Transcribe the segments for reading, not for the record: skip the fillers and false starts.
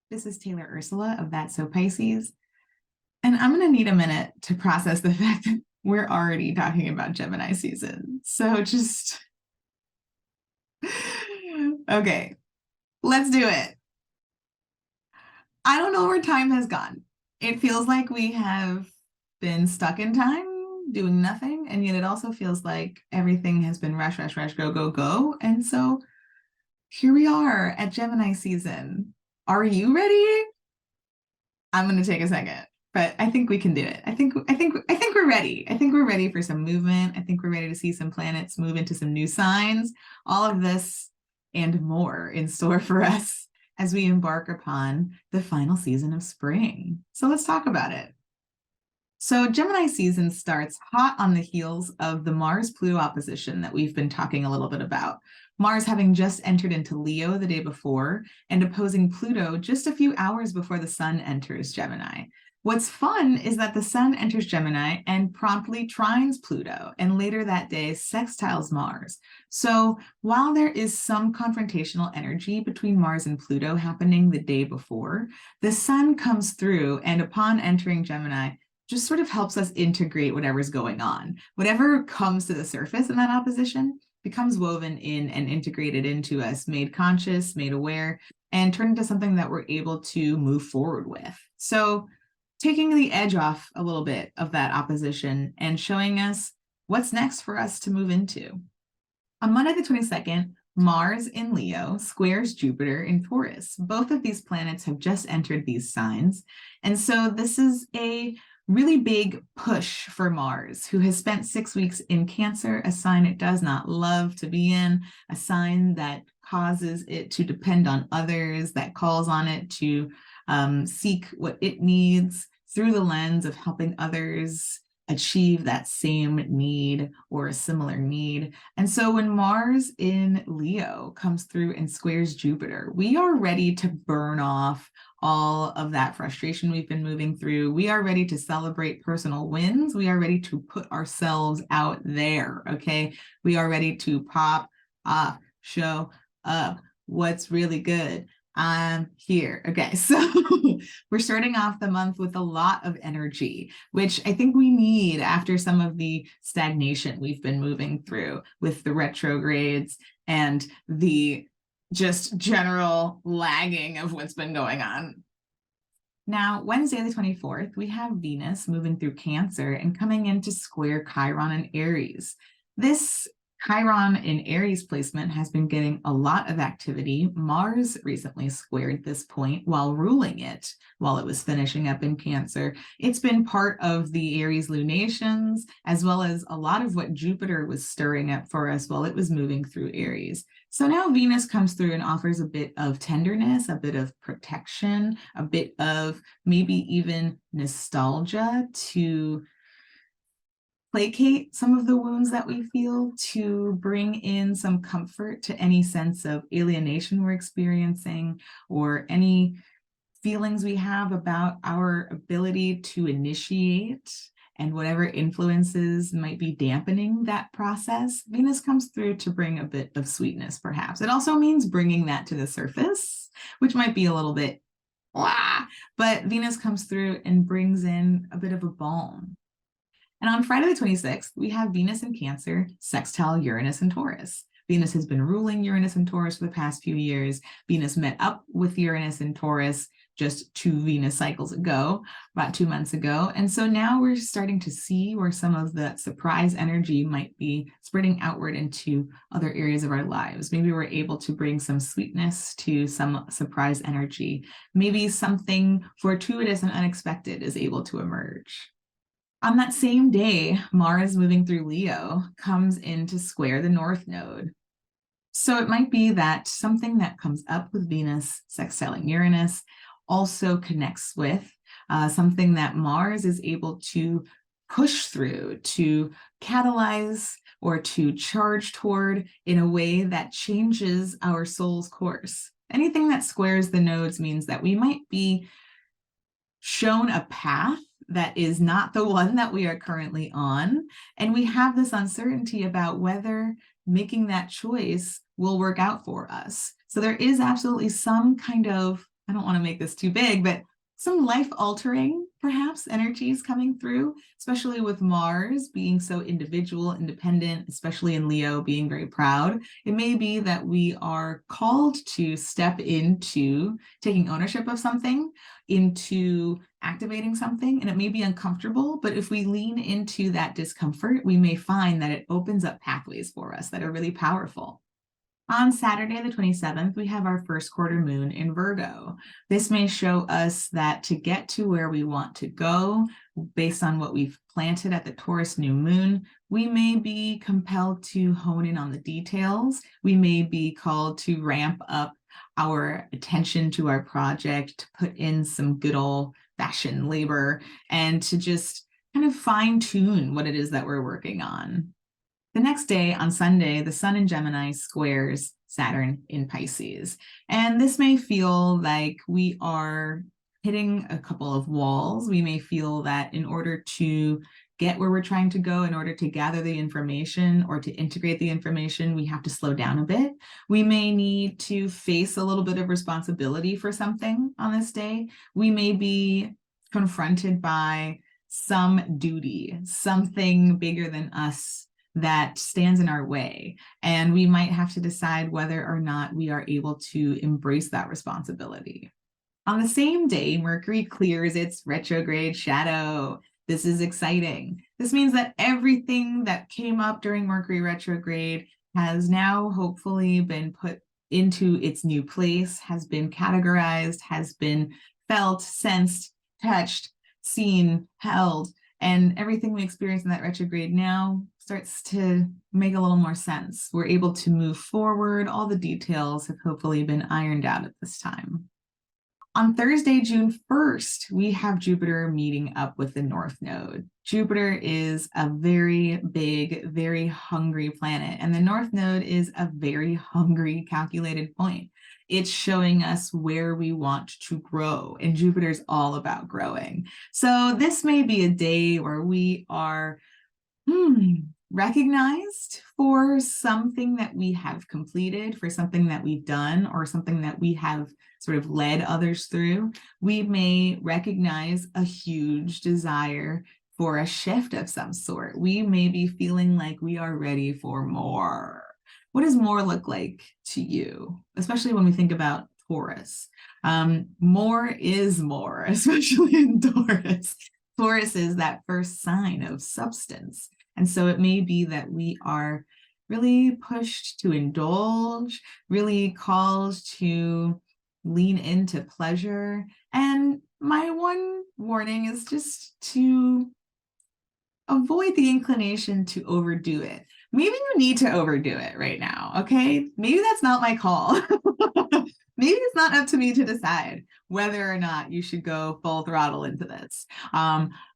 This is Taylor Ursula of That's So Pisces. And I'm going to need a minute to process the fact that we're already talking about Gemini season. So just, okay, let's do it. I don't know where time has gone. It feels like we have been stuck in time doing nothing. And yet it also feels like everything has been rush, rush, rush, go, go, go. And so here we are at Gemini season. Are you ready? I'm going to take a second, but I think we can do it. I think we're ready. I think we're ready for some movement. I think we're ready to see some planets move into some new signs. All of this and more in store for us as we embark upon the final season of spring. So let's talk about it. So Gemini season starts hot on the heels of the Mars-Pluto opposition that we've been talking a little bit about. Mars having just entered into Leo the day before and opposing Pluto just a few hours before the sun enters Gemini. What's fun is that the sun enters Gemini and promptly trines Pluto, and later that day sextiles Mars. So while there is some confrontational energy between Mars and Pluto happening the day before, the sun comes through and upon entering Gemini, just sort of helps us integrate whatever's going on. Whatever comes to the surface in that opposition becomes woven in and integrated into us, made conscious, made aware, and turned into something that we're able to move forward with. So taking the edge off a little bit of that opposition and showing us what's next for us to move into. On Monday the 22nd, Mars in Leo squares Jupiter in Taurus. Both of these planets have just entered these signs. And so this is a really big push for Mars, who has spent 6 weeks in Cancer, a sign it does not love to be in, a sign that causes it to depend on others, that calls on it to seek what it needs through the lens of helping others achieve that same need or a similar need. And so when Mars in Leo comes through and squares Jupiter, we are ready to burn off all of that frustration we've been moving through. We are ready to celebrate personal wins. We are ready to put ourselves out there, okay? We are ready to pop off, show up. What's really good? I'm here. Okay, so we're starting off the month with a lot of energy, which I think we need after some of the stagnation we've been moving through with the retrogrades and the just general lagging of what's been going on. Now, Wednesday the 24th, we have Venus moving through Cancer and coming into square Chiron and Aries. This Chiron in Aries placement has been getting a lot of activity. Mars recently squared this point while ruling it while it was finishing up in Cancer. It's been part of the Aries lunations, as well as a lot of what Jupiter was stirring up for us while it was moving through Aries. So now Venus comes through and offers a bit of tenderness, a bit of protection, a bit of maybe even nostalgia to placate some of the wounds that we feel, to bring in some comfort to any sense of alienation we're experiencing or any feelings we have about our ability to initiate and whatever influences might be dampening that process. Venus comes through to bring a bit of sweetness, perhaps. It also means bringing that to the surface, which might be a little bit, but Venus comes through and brings in a bit of a balm. And on Friday the 26th, we have Venus in Cancer, sextile Uranus and Taurus. Venus has been ruling Uranus and Taurus for the past few years. Venus met up with Uranus and Taurus just 2 Venus cycles ago, about 2 months ago. And so now we're starting to see where some of that surprise energy might be spreading outward into other areas of our lives. Maybe we're able to bring some sweetness to some surprise energy. Maybe something fortuitous and unexpected is able to emerge. On that same day, Mars moving through Leo comes in to square the North Node. So it might be that something that comes up with Venus sextiling Uranus also connects with something that Mars is able to push through, to catalyze, or to charge toward in a way that changes our soul's course. Anything that squares the nodes means that we might be shown a path that is not the one that we are currently on. And we have this uncertainty about whether making that choice will work out for us. So there is absolutely some kind of I don't want to make this too big, but some life-altering, perhaps, energies coming through, especially with Mars being so individual, independent, especially in Leo, being very proud. It may be that we are called to step into taking ownership of something, into activating something, and it may be uncomfortable, but if we lean into that discomfort, we may find that it opens up pathways for us that are really powerful. On Saturday, the 27th, we have our first quarter moon in Virgo. This may show us that to get to where we want to go, based on what we've planted at the Taurus new moon, we may be compelled to hone in on the details. We may be called to ramp up our attention to our project, to put in some good old-fashioned labor, and to just kind of fine-tune what it is that we're working on. The next day, on Sunday, the Sun in Gemini squares Saturn in Pisces. And this may feel like we are hitting a couple of walls. We may feel that in order to get where we're trying to go, in order to gather the information or to integrate the information, we have to slow down a bit. We may need to face a little bit of responsibility for something on this day. We may be confronted by some duty, something bigger than us that stands in our way. And we might have to decide whether or not we are able to embrace that responsibility. On the same day, Mercury clears its retrograde shadow. This is exciting. This means that everything that came up during Mercury retrograde has now hopefully been put into its new place, has been categorized, has been felt, sensed, touched, seen, held, and everything we experience in that retrograde now starts to make a little more sense. We're able to move forward. All the details have hopefully been ironed out at this time. On Thursday, June 1st, we have Jupiter meeting up with the North Node. Jupiter is a very big, very hungry planet, and the North Node is a very hungry, calculated point. It's showing us where we want to grow, and Jupiter's all about growing. So this may be a day where we are recognized for something that we have completed, for something that we've done, or something that we have sort of led others through. We may recognize a huge desire for a shift of some sort. We may be feeling like we are ready for more. What does more look like to you, especially when we think about Taurus? More is more, especially in Taurus. Taurus is that first sign of substance. And so it may be that we are really pushed to indulge, really called to lean into pleasure. And my one warning is just to avoid the inclination to overdo it. Maybe you need to overdo it right now, okay? Maybe that's not my call. Maybe it's not up to me to decide whether or not you should go full throttle into this.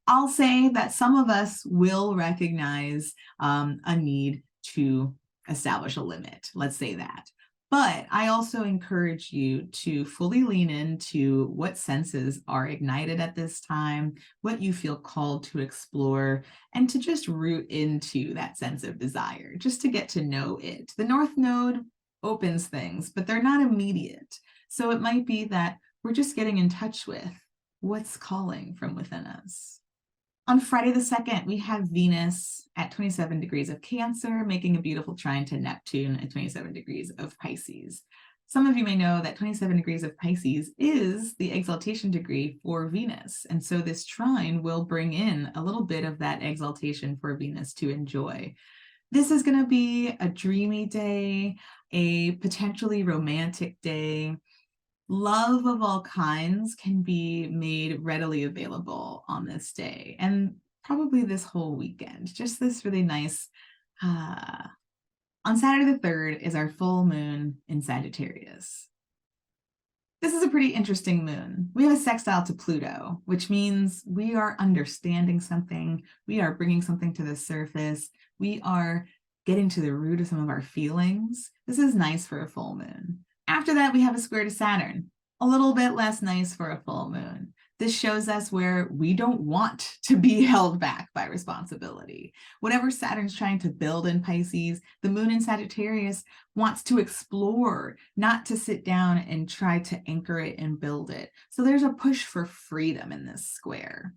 I'll say that some of us will recognize a need to establish a limit, let's say that. But I also encourage you to fully lean into what senses are ignited at this time, what you feel called to explore, and to just root into that sense of desire, just to get to know it. The North Node opens things, but they're not immediate. So it might be that we're just getting in touch with what's calling from within us. On Friday the 2nd, we have Venus at 27 degrees of Cancer, making a beautiful trine to Neptune at 27 degrees of Pisces. Some of you may know that 27 degrees of Pisces is the exaltation degree for Venus. And so this trine will bring in a little bit of that exaltation for Venus to enjoy. This is going to be a dreamy day, a potentially romantic day. Love of all kinds can be made readily available on this day and probably this whole weekend. Just this really nice. On Saturday the 3rd is our full moon in Sagittarius. This is a pretty interesting moon. We have a sextile to Pluto, which means we are understanding something. We are bringing something to the surface. We are getting to the root of some of our feelings. This is nice for a full moon. After that, we have a square to Saturn, a little bit less nice for a full moon. This shows us where we don't want to be held back by responsibility. Whatever Saturn's trying to build in Pisces, the moon in Sagittarius wants to explore, not to sit down and try to anchor it and build it. So there's a push for freedom in this square.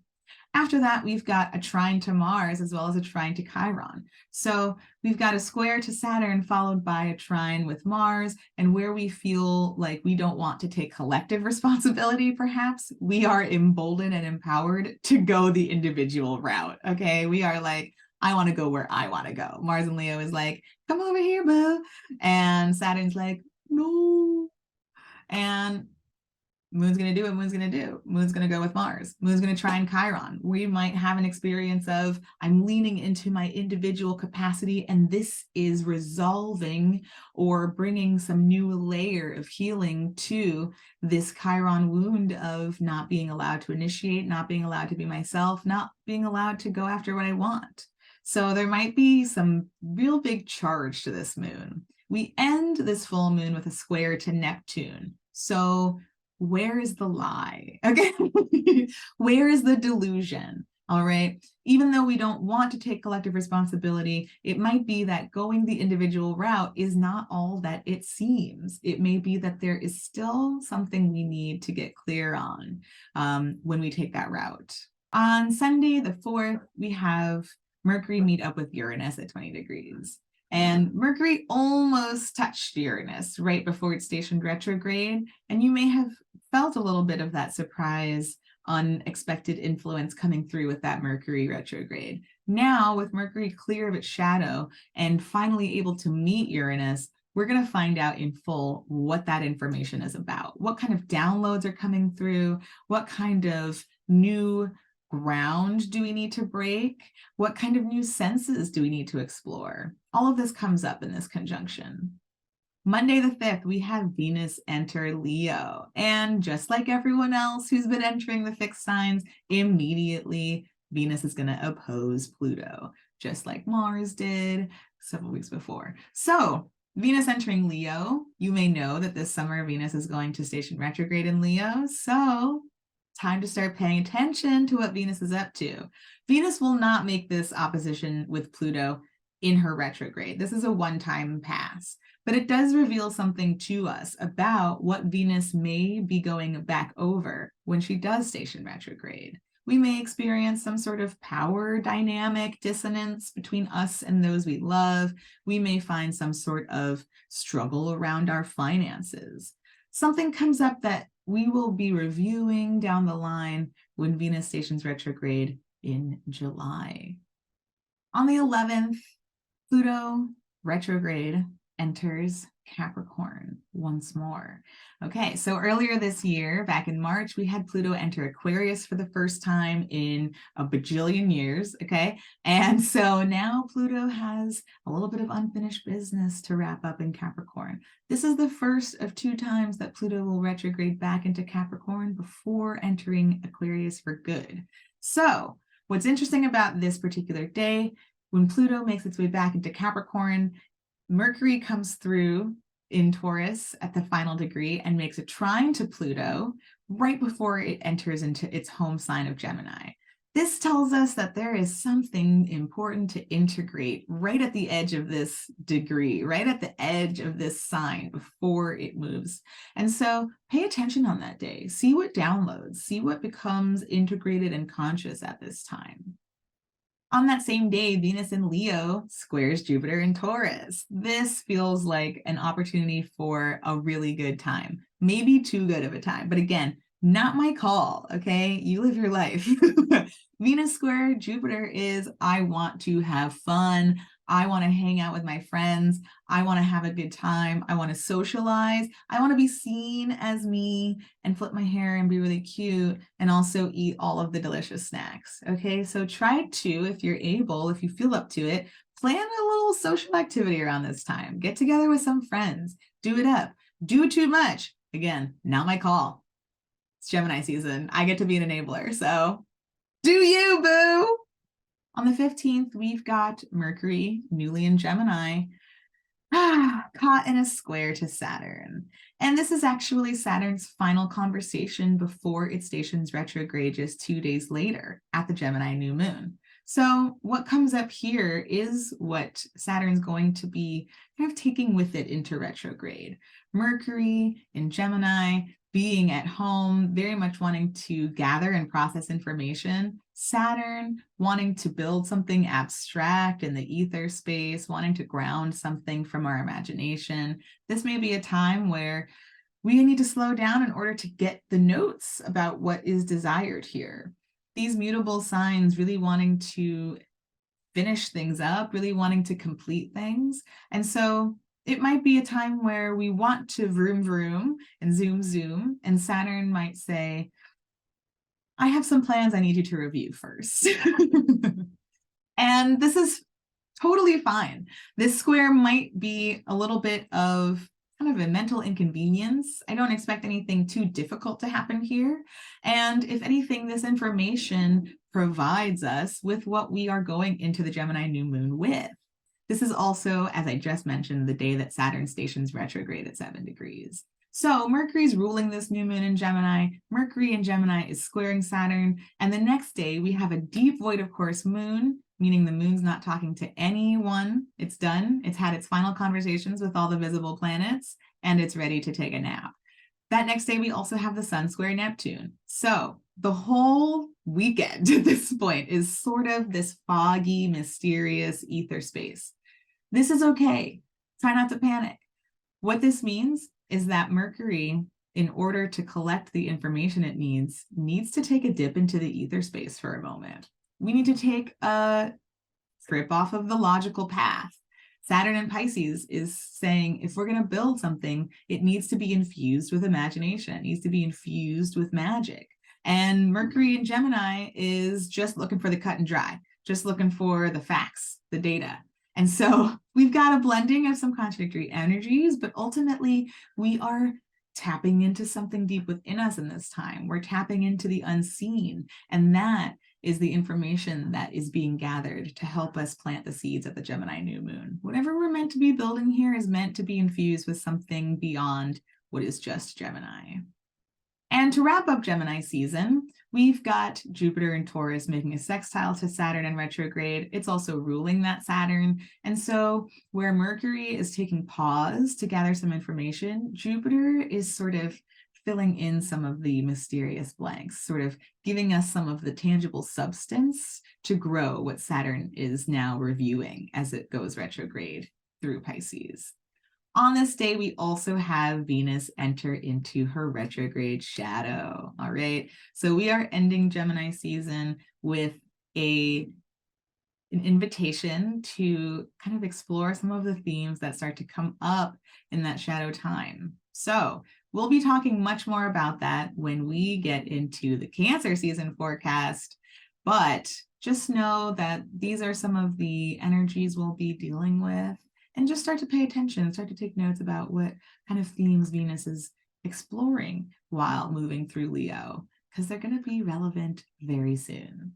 After that, we've got a trine to Mars as well as a trine to Chiron. So we've got a square to Saturn followed by a trine with Mars, and where we feel like we don't want to take collective responsibility, perhaps, we are emboldened and empowered to go the individual route, okay? We are like, I want to go where I want to go. Mars and Leo is like, come over here, boo. And Saturn's like, no. And Moon's going to do what Moon's going to do. Moon's going to go with Mars. Moon's going to try and Chiron. We might have an experience of, I'm leaning into my individual capacity, and this is resolving or bringing some new layer of healing to this Chiron wound of not being allowed to initiate, not being allowed to be myself, not being allowed to go after what I want. So there might be some real big charge to this moon. We end this full moon with a square to Neptune. So where is the lie? Okay. Where is the delusion? All right. Even though we don't want to take collective responsibility, it might be that going the individual route is not all that it seems. It may be that there is still something we need to get clear on when we take that route. On Sunday, the 4th, we have Mercury meet up with Uranus at 20 degrees. And Mercury almost touched Uranus right before it stationed retrograde. And you may have felt a little bit of that surprise, unexpected influence coming through with that Mercury retrograde. Now, with Mercury clear of its shadow and finally able to meet Uranus, we're going to find out in full what that information is about. What kind of downloads are coming through? What kind of new ground do we need to break? What kind of new senses do we need to explore? All of this comes up in this conjunction. Monday the 5th, we have Venus enter Leo. And just like everyone else who's been entering the fixed signs, immediately Venus is going to oppose Pluto, just like Mars did several weeks before. So Venus entering Leo, you may know that this summer Venus is going to station retrograde in Leo. So time to start paying attention to what Venus is up to. Venus will not make this opposition with Pluto in her retrograde. This is a one-time pass, but it does reveal something to us about what Venus may be going back over when she does station retrograde. We may experience some sort of power dynamic dissonance between us and those we love. We may find some sort of struggle around our finances. Something comes up that we will be reviewing down the line when Venus stations retrograde in July. On the 11th, Pluto retrograde enters Capricorn once more. Okay, so earlier this year, back in March, we had Pluto enter Aquarius for the first time in a bajillion years, okay? And so now Pluto has a little bit of unfinished business to wrap up in Capricorn. This is the first of 2 times that Pluto will retrograde back into Capricorn before entering Aquarius for good. So what's interesting about this particular day, when Pluto makes its way back into Capricorn, Mercury comes through in Taurus at the final degree and makes a trine to Pluto right before it enters into its home sign of Gemini. This tells us that there is something important to integrate right at the edge of this degree, right at the edge of this sign before it moves. And so pay attention on that day. See what downloads, see what becomes integrated and conscious at this time. On that same day, Venus in Leo squares Jupiter in Taurus. This feels like an opportunity for a really good time, maybe too good of a time. But again, not my call, okay? You live your life. Venus square Jupiter is, I want to have fun. I want to hang out with my friends. I want to have a good time. I want to socialize. I want to be seen as me and flip my hair and be really cute and also eat all of the delicious snacks. Okay, so try to, if you're able, if you feel up to it, plan a little social activity around this time. Get together with some friends. Do it up. Do too much. Again, not my call. It's Gemini season. I get to be an enabler. So do you, boo? On the 15th, we've got Mercury, newly in Gemini, caught in a square to Saturn. And this is actually Saturn's final conversation before it stations retrograde just 2 days later at the Gemini new moon. So what comes up here is what Saturn's going to be kind of taking with it into retrograde. Mercury in Gemini, being at home, very much wanting to gather and process information. Saturn wanting to build something abstract in the ether space, wanting to ground something from our imagination. This may be a time where we need to slow down in order to get the notes about what is desired here. These mutable signs really wanting to finish things up, really wanting to complete things. And so it might be a time where we want to vroom vroom and zoom zoom, and Saturn might say, I have some plans I need you to review first. And this is totally fine. This square might be a little bit of kind of a mental inconvenience. I don't expect anything too difficult to happen here. And if anything, this information provides us with what we are going into the Gemini new moon with. This is also, as I just mentioned, the day that Saturn stations retrograde at 7 degrees. So Mercury's ruling this new moon in Gemini. Mercury in Gemini is squaring Saturn. And the next day we have a deep void of course moon, meaning the moon's not talking to anyone. It's done. It's had its final conversations with all the visible planets, and it's ready to take a nap. That next day, we also have the sun square Neptune. So the whole weekend at this point is sort of this foggy, mysterious ether space. This is okay. Try not to panic. What this means is that Mercury, in order to collect the information it needs to take a dip into the ether space for a moment. We need to take a trip off of the logical path. Saturn in Pisces is saying, if we're going to build something, it needs to be infused with imagination. It needs to be infused with magic. And Mercury in Gemini is just looking for the cut and dry, just looking for the facts, the data. And so we've got a blending of some contradictory energies, but ultimately we are tapping into something deep within us in this time. We're tapping into the unseen, and that is the information that is being gathered to help us plant the seeds of the Gemini new moon. Whatever we're meant to be building here is meant to be infused with something beyond what is just Gemini. And to wrap up Gemini season, we've got Jupiter and Taurus making a sextile to Saturn in retrograde. It's also ruling that Saturn. And so where Mercury is taking pause to gather some information, Jupiter is sort of filling in some of the mysterious blanks, sort of giving us some of the tangible substance to grow what Saturn is now reviewing as it goes retrograde through Pisces. On this day, we also have Venus enter into her retrograde shadow. All right. So we are ending Gemini season with an invitation to kind of explore some of the themes that start to come up in that shadow time. So we'll be talking much more about that when we get into the Cancer season forecast, but just know that these are some of the energies we'll be dealing with, and just start to pay attention, start to take notes about what kind of themes Venus is exploring while moving through Leo, because they're going to be relevant very soon.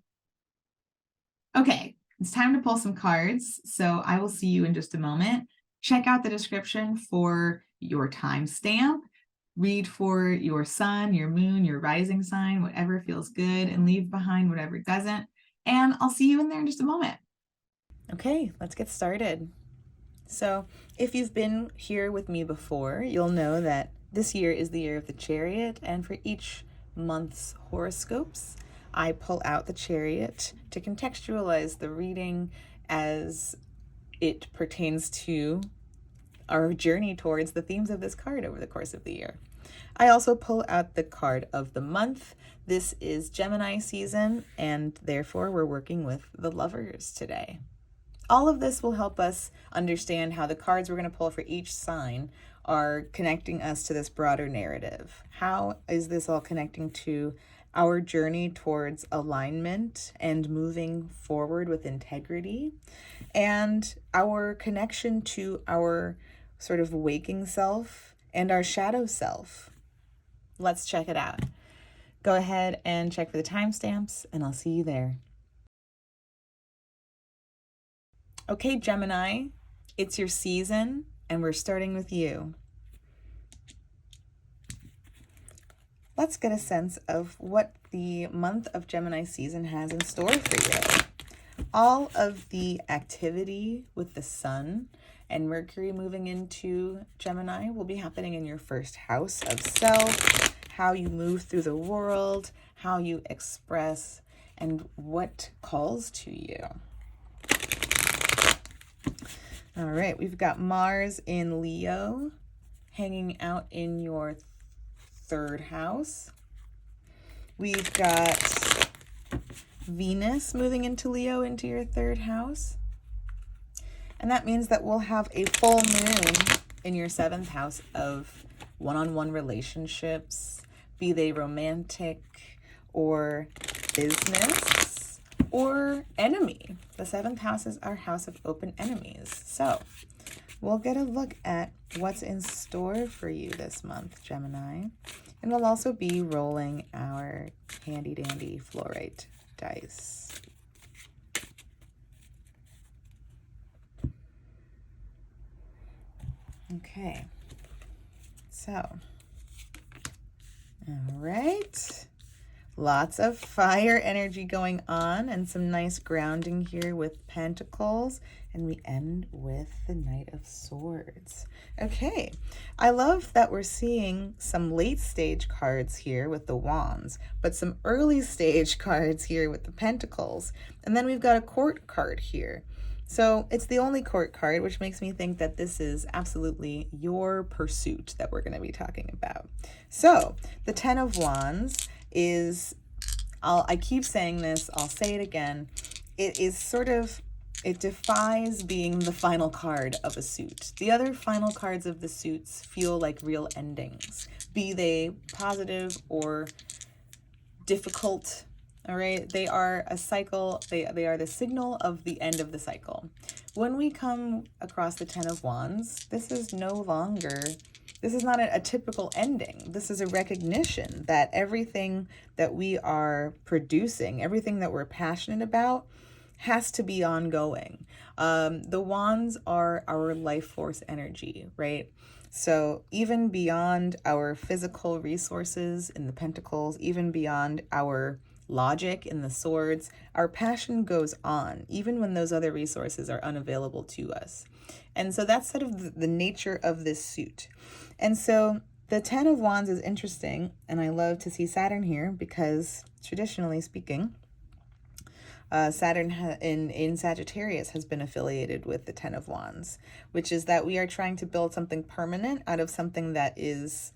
Okay, it's time to pull some cards, so I will see you in just a moment. Check out the description for your timestamp. Read for your sun, your moon, your rising sign, whatever feels good, and leave behind whatever doesn't. And I'll see you in there in just a moment. Okay, let's get started. So if you've been here with me before, you'll know that this year is the year of the Chariot, and for each month's horoscopes, I pull out the Chariot to contextualize the reading as it pertains to our journey towards the themes of this card over the course of the year. I also pull out the card of the month. This is Gemini season, and therefore we're working with the Lovers today. All of this will help us understand how the cards we're going to pull for each sign are connecting us to this broader narrative. How is this all connecting to our journey towards alignment and moving forward with integrity, and our connection to our sort of waking self and our shadow self? Let's check it out. Go ahead and check for the timestamps, and I'll see you there. Okay, Gemini, it's your season, and we're starting with you. let's get a sense of what the month of Gemini season has in store for you. All of the activity with the sun and Mercury moving into Gemini will be happening in your first house of self, how you move through the world, how you express, and what calls to you. All right, we've got Mars in Leo hanging out in your third house. We've got Venus moving into Leo into your third house. And that means that we'll have a full moon in your seventh house of one-on-one relationships, be they romantic or business or enemy. The seventh house is our house of open enemies. So we'll get a look at what's in store for you this month, Gemini. And we'll also be rolling our handy dandy fluorite dice. Okay, so, all right, lots of fire energy going on and some nice grounding here with Pentacles, and we end with the Knight of Swords. Okay, I love that we're seeing some late stage cards here with the Wands, but some early stage cards here with the Pentacles, and then we've got a Court card here. So it's the only Court card, which makes me think that this is absolutely your pursuit that we're going to be talking about. So the Ten of Wands is, I keep saying this, I'll say it again, it is sort of, it defies being the final card of a suit. The other final cards of the suits feel like real endings, be they positive or difficult. All right, they are a cycle. They are the signal of the end of the cycle. When we come across the Ten of Wands, this is no longer, this is not a typical ending. This is a recognition that everything that we are producing, everything that we're passionate about, has to be ongoing. The Wands are our life force energy, right? So even beyond our physical resources in the Pentacles, even beyond our logic in the Swords, our passion goes on, even when those other resources are unavailable to us. And so that's sort of the nature of this suit. And so the Ten of Wands is interesting, and I love to see Saturn here because traditionally speaking, Saturn in Sagittarius has been affiliated with the Ten of Wands, which is that we are trying to build something permanent out of something that is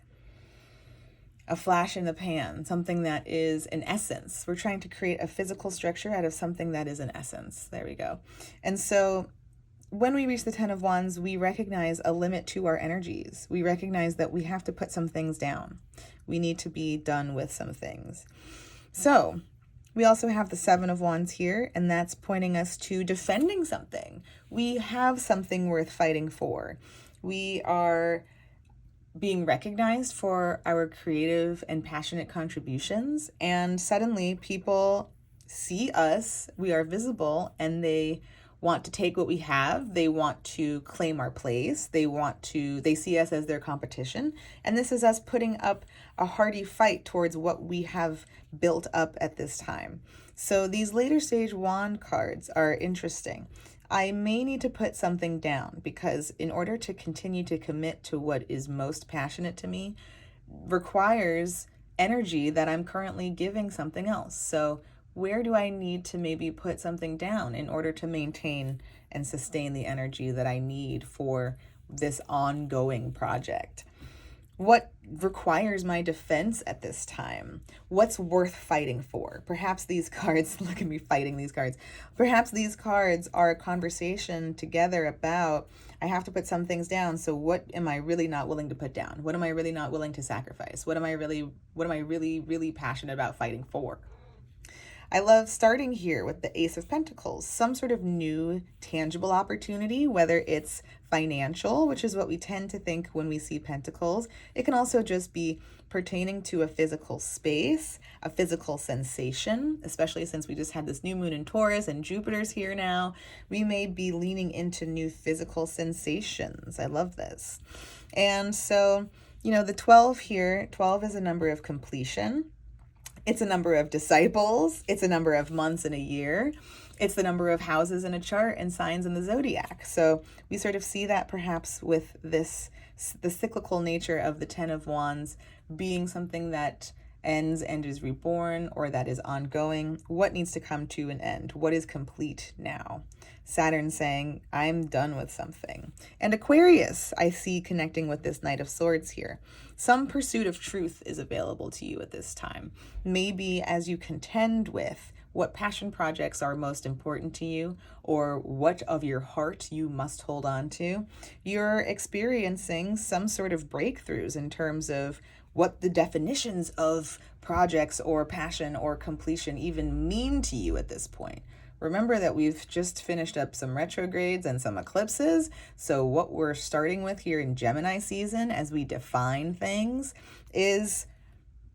a flash in the pan, something that is an essence. We're trying to create a physical structure out of something that is an essence. There we go. And so when we reach the Ten of Wands, we recognize a limit to our energies. We recognize that we have to put some things down. We need to be done with some things. So we also have the Seven of Wands here, and that's pointing us to defending something. We have something worth fighting for. We are being recognized for our creative and passionate contributions, and suddenly people see us, we are visible, and they want to take what we have, they want to claim our place, they see us as their competition, and this is us putting up a hearty fight towards what we have built up at this time. So these later stage wand cards are interesting. I may need to put something down because in order to continue to commit to what is most passionate to me requires energy that I'm currently giving something else. So where do I need to maybe put something down in order to maintain and sustain the energy that I need for this ongoing project? What requires my defense at this time? What's worth fighting for? Perhaps these cards, look at me fighting these cards. Perhaps these cards are a conversation together about, I have to put some things down. So what am I really not willing to put down? What am I really not willing to sacrifice? What am I really passionate about fighting for? I love starting here with the Ace of Pentacles, some sort of new tangible opportunity, whether it's financial, which is what we tend to think when we see pentacles. It can also just be pertaining to a physical space, a physical sensation, especially since we just had this new moon in Taurus and Jupiter's here now. We may be leaning into new physical sensations. I love this. And so You know, the 12 here, 12 is a number of completion. It's a number of disciples. It's a number of months in a year. It's the number of houses in a chart and signs in the zodiac. So we sort of see that perhaps with this, the cyclical nature of the 10 of Wands being something that ends and is reborn, or that is ongoing. What needs to come to an end? What is complete now? Saturn saying, I'm done with something. And Aquarius, I see connecting with this Knight of Swords here. Some pursuit of truth is available to you at this time. Maybe as you contend with what passion projects are most important to you, or what of your heart you must hold on to, you're experiencing some sort of breakthroughs in terms of what the definitions of projects or passion or completion even mean to you at this point. Remember that we've just finished up some retrogrades and some eclipses. So what we're starting with here in Gemini season as we define things is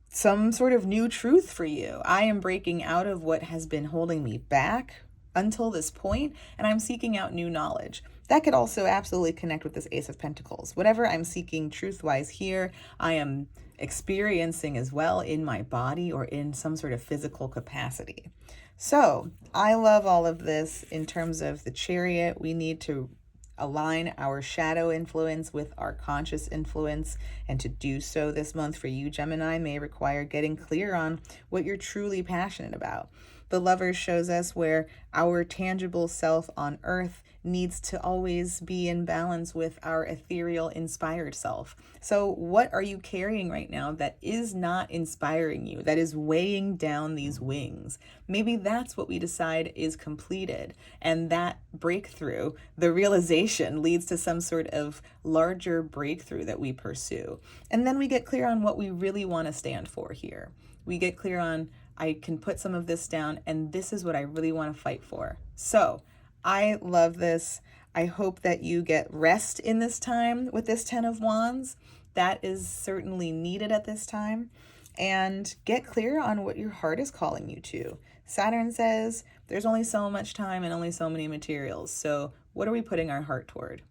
some sort of new truth for you. I am breaking out of what has been holding me back until this point, and I'm seeking out new knowledge. That could also absolutely connect with this Ace of Pentacles. Whatever I'm seeking truth-wise here, I am experiencing as well in my body or in some sort of physical capacity. So I love all of this. In terms of the Chariot, we need to align our shadow influence with our conscious influence. And to do so this month for you, Gemini, may require getting clear on what you're truly passionate about. The Lovers shows us where our tangible self on earth needs to always be in balance with our ethereal inspired self. So what are you carrying right now that is not inspiring you, that is weighing down these wings? Maybe that's what we decide is completed. And that breakthrough, the realization, leads to some sort of larger breakthrough that we pursue. And then we get clear on what we really want to stand for here. We get clear on, I can put some of this down, and this is what I really want to fight for. So I love this. I hope that you get rest in this time with this 10 of Wands. That is certainly needed at this time. And get clear on what your heart is calling you to. Saturn says there's only so much time and only so many materials. So what are we putting our heart toward?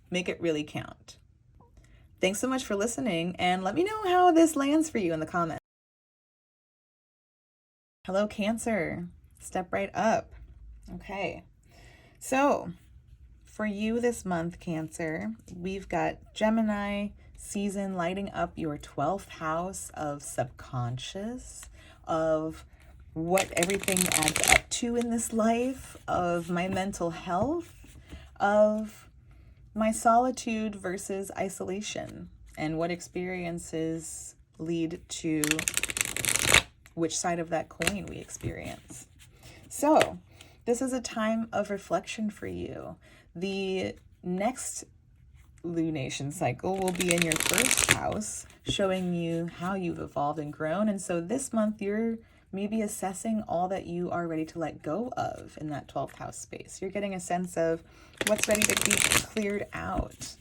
Make it really count. Thanks so much for listening, and let me know how this lands for you in the comments. Hello, Cancer. Step right up. Okay. So for you this month, Cancer, we've got Gemini season lighting up your 12th house of subconscious, of what everything adds up to in this life, of my mental health, of my solitude versus isolation, and what experiences lead to which side of that coin we experience. So this is a time of reflection for you. The next lunation cycle will be in your first house, showing you how you've evolved and grown. And so this month you're maybe assessing all that you are ready to let go of in that 12th house space. You're getting a sense of what's ready to be cleared out.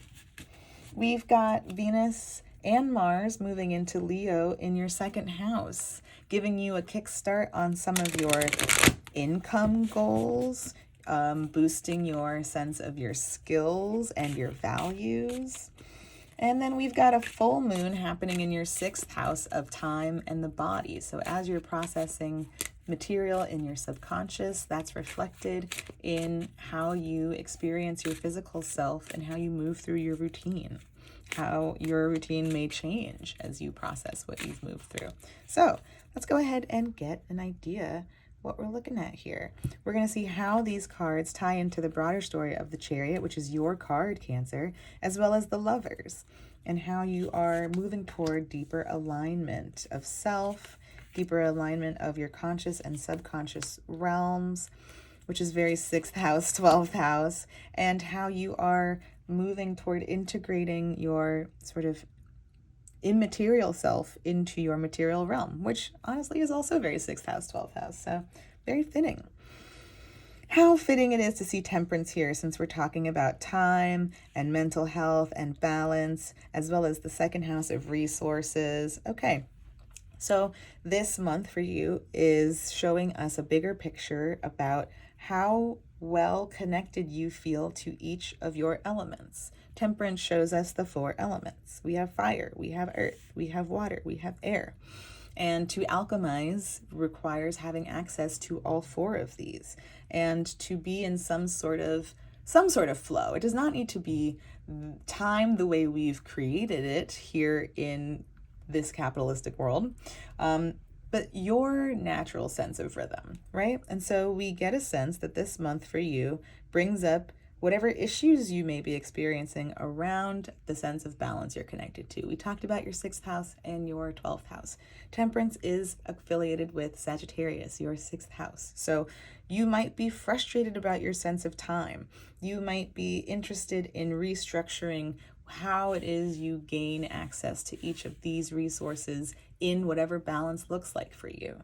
We've got Venus and Mars moving into Leo in your second house, giving you a kickstart on some of your income goals, boosting your sense of your skills and your values. And then we've got a full moon happening in your 6th house of time and the body. So as you're processing material in your subconscious, that's reflected in how you experience your physical self and how you move through your routine, how your routine may change as you process what you've moved through. So let's go ahead and get an idea what we're looking at here. We're going to see how these cards tie into the broader story of the Chariot, which is your card, Cancer, as well as the Lovers, and how you are moving toward deeper alignment of self, deeper alignment of your conscious and subconscious realms, which is very 6th house, 12th house, and how you are moving toward integrating your sort of immaterial self into your material realm, which honestly is also very 6th house, 12th house. So very fitting. How fitting it is to see Temperance here, since we're talking about time and mental health and balance, as well as the 2nd house of resources. Okay. So this month for you is showing us a bigger picture about how well connected you feel to each of your elements, Temperance shows us the 4 elements. We have fire, we have earth, we have water, we have air. And to alchemize requires having access to all 4 of these, and to be in some sort of flow. It does not need to be time the way we've created it here in this capitalistic world, but your natural sense of rhythm, right? And so we get a sense that this month for you brings up whatever issues you may be experiencing around the sense of balance you're connected to. We talked about your 6th house and your 12th house. Temperance is affiliated with Sagittarius, your 6th house. So you might be frustrated about your sense of time. You might be interested in restructuring how it is you gain access to each of these resources in whatever balance looks like for you.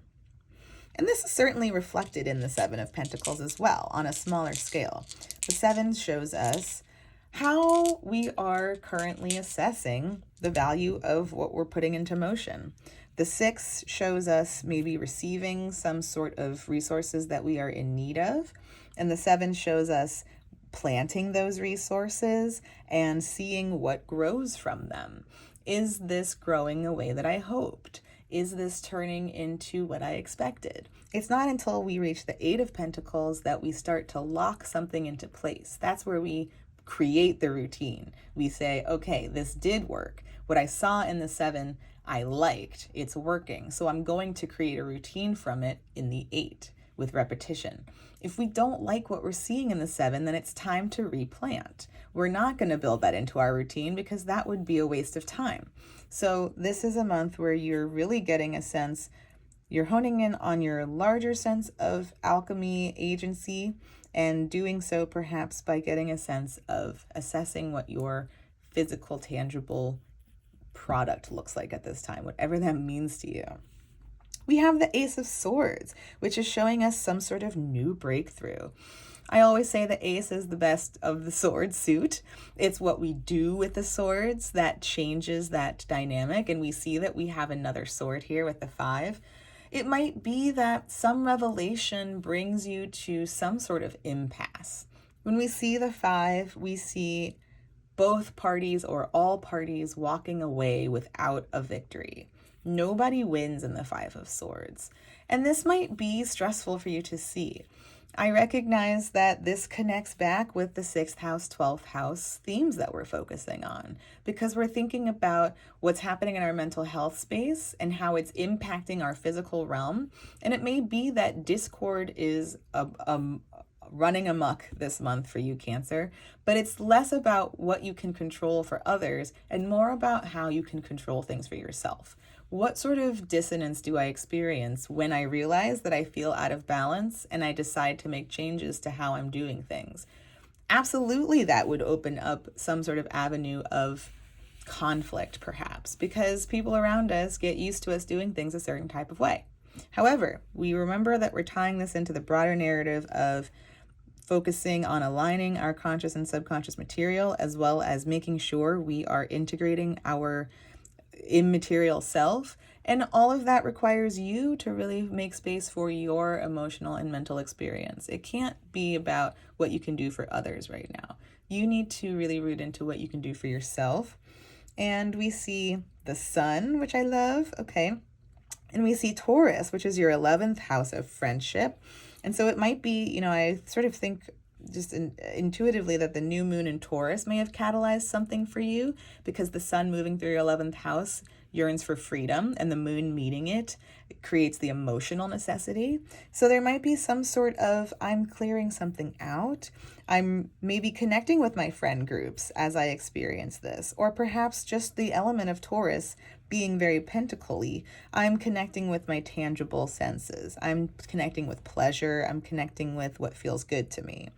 And this is certainly reflected in the 7 of Pentacles as well, on a smaller scale. The 7 shows us how we are currently assessing the value of what we're putting into motion. The 6 shows us maybe receiving some sort of resources that we are in need of. And the 7 shows us planting those resources and seeing what grows from them. Is this growing the way that I hoped? Is this turning into what I expected? It's not until we reach the 8 of Pentacles that we start to lock something into place. That's where we create the routine. We say, okay, this did work. What I saw in the 7, I liked. It's working. So I'm going to create a routine from it in the 8 with repetition. If we don't like what we're seeing in the 7, then it's time to replant. We're not going to build that into our routine because that would be a waste of time. So this is a month where you're really getting a sense, you're honing in on your larger sense of alchemy agency, and doing so perhaps by getting a sense of assessing what your physical, tangible product looks like at this time, whatever that means to you. We have the Ace of Swords, which is showing us some sort of new breakthrough. I always say the ace is the best of the sword suit. It's what we do with the swords that changes that dynamic, and we see that we have another sword here with the 5. It might be that some revelation brings you to some sort of impasse. When we see the 5, we see both parties or all parties walking away without a victory. Nobody wins in the 5 of Swords. And this might be stressful for you to see. I recognize that this connects back with the 6th house, 12th house themes that we're focusing on, because we're thinking about what's happening in our mental health space and how it's impacting our physical realm. And it may be that discord is running amok this month for you, Cancer, but it's less about what you can control for others and more about how you can control things for yourself. What sort of dissonance do I experience when I realize that I feel out of balance and I decide to make changes to how I'm doing things? Absolutely, that would open up some sort of avenue of conflict, perhaps, because people around us get used to us doing things a certain type of way. However, we remember that we're tying this into the broader narrative of focusing on aligning our conscious and subconscious material, as well as making sure we are integrating our immaterial self. And all of that requires you to really make space for your emotional and mental experience. It can't be about what you can do for others right now. You need to really root into what you can do for yourself. And we see the Sun, which I love, okay? And we see Taurus, which is your 11th house of friendship. And so it might be, I sort of think just intuitively that the new moon in Taurus may have catalyzed something for you, because the sun moving through your 11th house yearns for freedom, and the moon meeting it creates the emotional necessity. So there might be some sort of, I'm clearing something out. I'm maybe connecting with my friend groups as I experience this, or perhaps just the element of Taurus being very pentacle-y. I'm connecting with my tangible senses. I'm connecting with pleasure. I'm connecting with what feels good to me.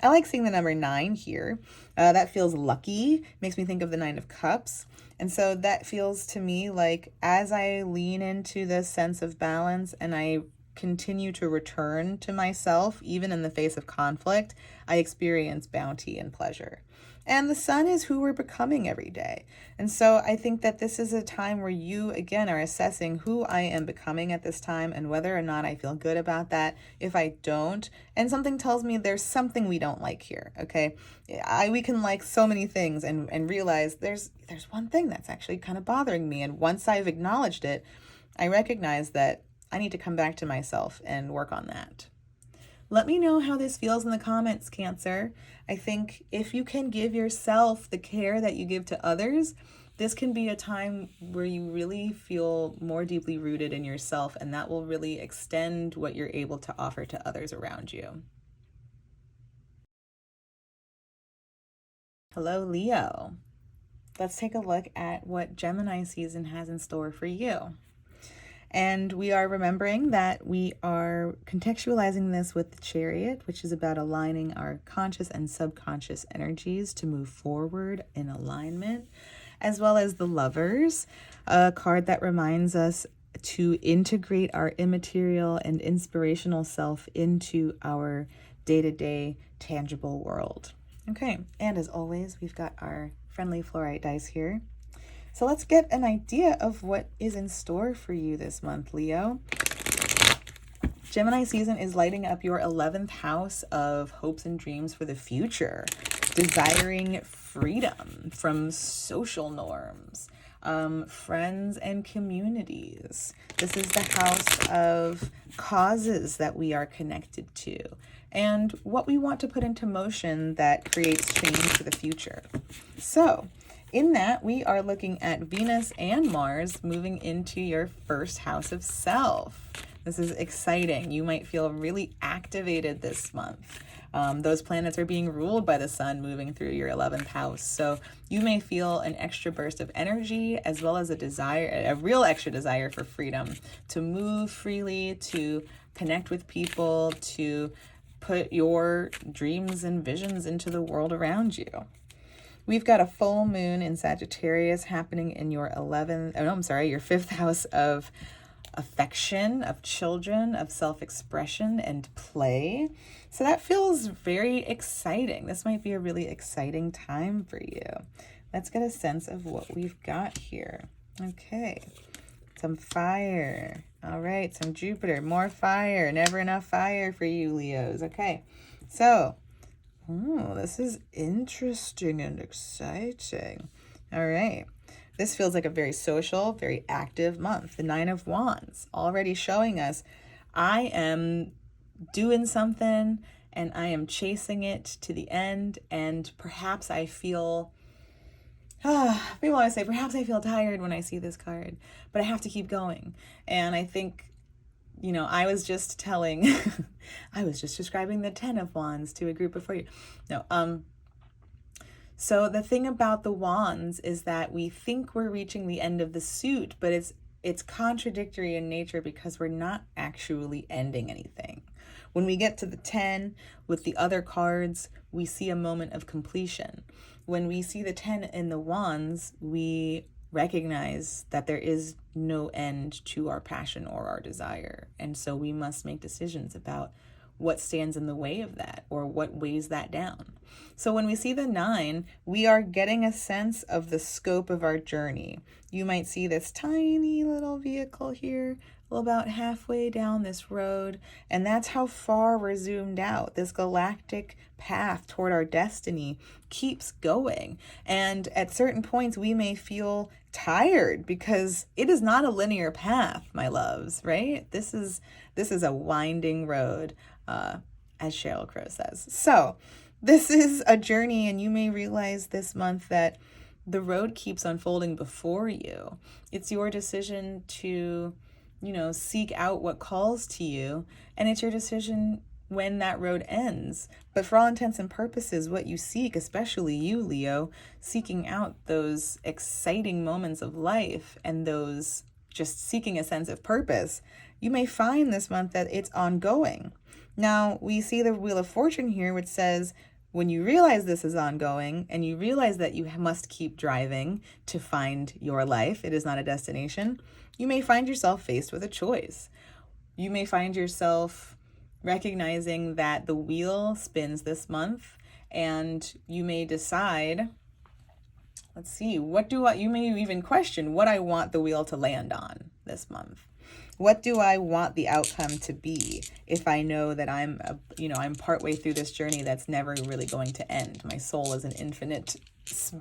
I like seeing the number 9 here. That feels lucky. Makes me think of the 9 of Cups. And so that feels to me like as I lean into this sense of balance and I continue to return to myself, even in the face of conflict, I experience bounty and pleasure. And the sun is who we're becoming every day. And so I think that this is a time where you, again, are assessing who I am becoming at this time and whether or not I feel good about that. If I don't, and something tells me there's something we don't like here, okay? We can like so many things and realize there's one thing that's actually kind of bothering me. And once I've acknowledged it, I recognize that I need to come back to myself and work on that. Let me know how this feels in the comments, Cancer. I think if you can give yourself the care that you give to others, this can be a time where you really feel more deeply rooted in yourself, and that will really extend what you're able to offer to others around you. Hello, Leo. Let's take a look at what Gemini season has in store for you. And we are remembering that we are contextualizing this with the Chariot, which is about aligning our conscious and subconscious energies to move forward in alignment, as well as the Lovers, a card that reminds us to integrate our immaterial and inspirational self into our day-to-day tangible world. Okay, and as always, we've got our friendly fluorite dice here. So let's get an idea of what is in store for you this month, Leo. Gemini season is lighting up your 11th house of hopes and dreams for the future, desiring freedom from social norms, friends and communities. This is the house of causes that we are connected to and what we want to put into motion that creates change for the future. So, in that, we are looking at Venus and Mars moving into your first house of self. This is exciting. You might feel really activated this month. Those planets are being ruled by the sun moving through your 11th house. So you may feel an extra burst of energy as well as a real extra desire for freedom to move freely, to connect with people, to put your dreams and visions into the world around you. We've got a full moon in Sagittarius happening in your your 5th house of affection, of children, of self-expression and play. So that feels very exciting. This might be a really exciting time for you. Let's get a sense of what we've got here. Okay, some fire. All right, some Jupiter, more fire. Never enough fire for you, Leos. Okay, so this is interesting and exciting. All right. This feels like a very social, very active month. The 9 of Wands already showing us I am doing something and I am chasing it to the end. And perhaps I feel, people always say, perhaps I feel tired when I see this card, but I have to keep going. And I think, I was just describing the 10 of Wands to a group before you. No, so the thing about the Wands is that we think we're reaching the end of the suit, but it's contradictory in nature because we're not actually ending anything. When we get to the 10 with the other cards, we see a moment of completion. When we see the 10 in the Wands, we recognize that there is no end to our passion or our desire. And so we must make decisions about what stands in the way of that or what weighs that down. So when we see the 9, we are getting a sense of the scope of our journey. You might see this tiny little vehicle here, about halfway down this road, and that's how far we're zoomed out. This galactic path toward our destiny keeps going. And at certain points, we may feel tired because it is not a linear path, my loves, right? This is a winding road, as Sheryl Crow says. So this is a journey, and you may realize this month that the road keeps unfolding before you. It's your decision to, seek out what calls to you, and it's your decision when that road ends. But for all intents and purposes, what you seek, especially you, Leo, seeking out those exciting moments of life and those just seeking a sense of purpose, you may find this month that it's ongoing. Now, we see the Wheel of Fortune here, which says, when you realize this is ongoing and you realize that you must keep driving to find your life, it is not a destination, you may find yourself faced with a choice. You may find yourself recognizing that the wheel spins this month And you may decide, let's see, you may even question what I want the wheel to land on this month. What do I want the outcome to be if I know that I'm partway through this journey that's never really going to end? My soul is an infinite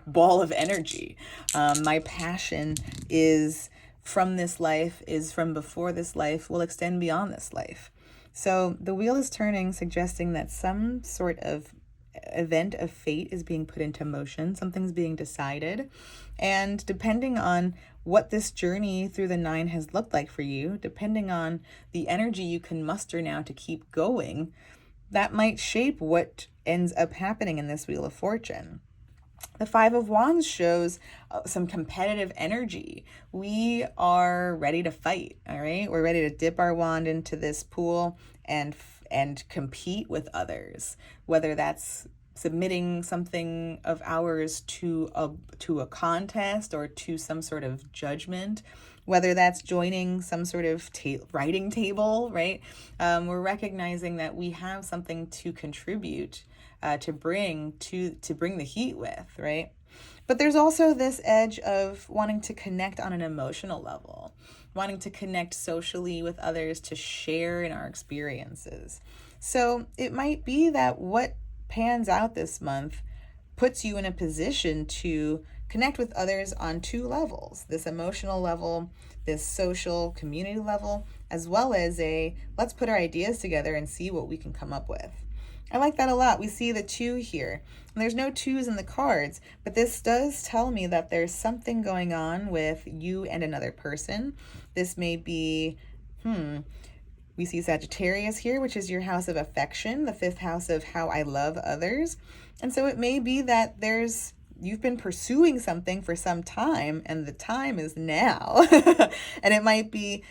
ball of energy. My passion is from this life, is from before this life, will extend beyond this life. So the wheel is turning, suggesting that some sort of event of fate is being put into motion. Something's being decided. And depending on what this journey through the 9 has looked like for you, depending on the energy you can muster now to keep going, that might shape what ends up happening in this Wheel of Fortune. The 5 of Wands shows some competitive energy. We are ready to fight, all right? We're ready to dip our wand into this pool and compete with others, whether that's submitting something of ours to a contest or to some sort of judgment, whether that's joining some sort of writing table, right? We're recognizing that we have something to contribute, to bring the heat with, right? But there's also this edge of wanting to connect on an emotional level, wanting to connect socially with others, to share in our experiences. So it might be that what pans out this month puts you in a position to connect with others on 2 levels, this emotional level, this social community level, as well as let's put our ideas together and see what we can come up with. I like that a lot. We see the 2 here. And there's no 2s in the cards, but this does tell me that there's something going on with you and another person. This may be, we see Sagittarius here, which is your house of affection, the 5th house of how I love others. And so it may be that you've been pursuing something for some time, and the time is now. And it might be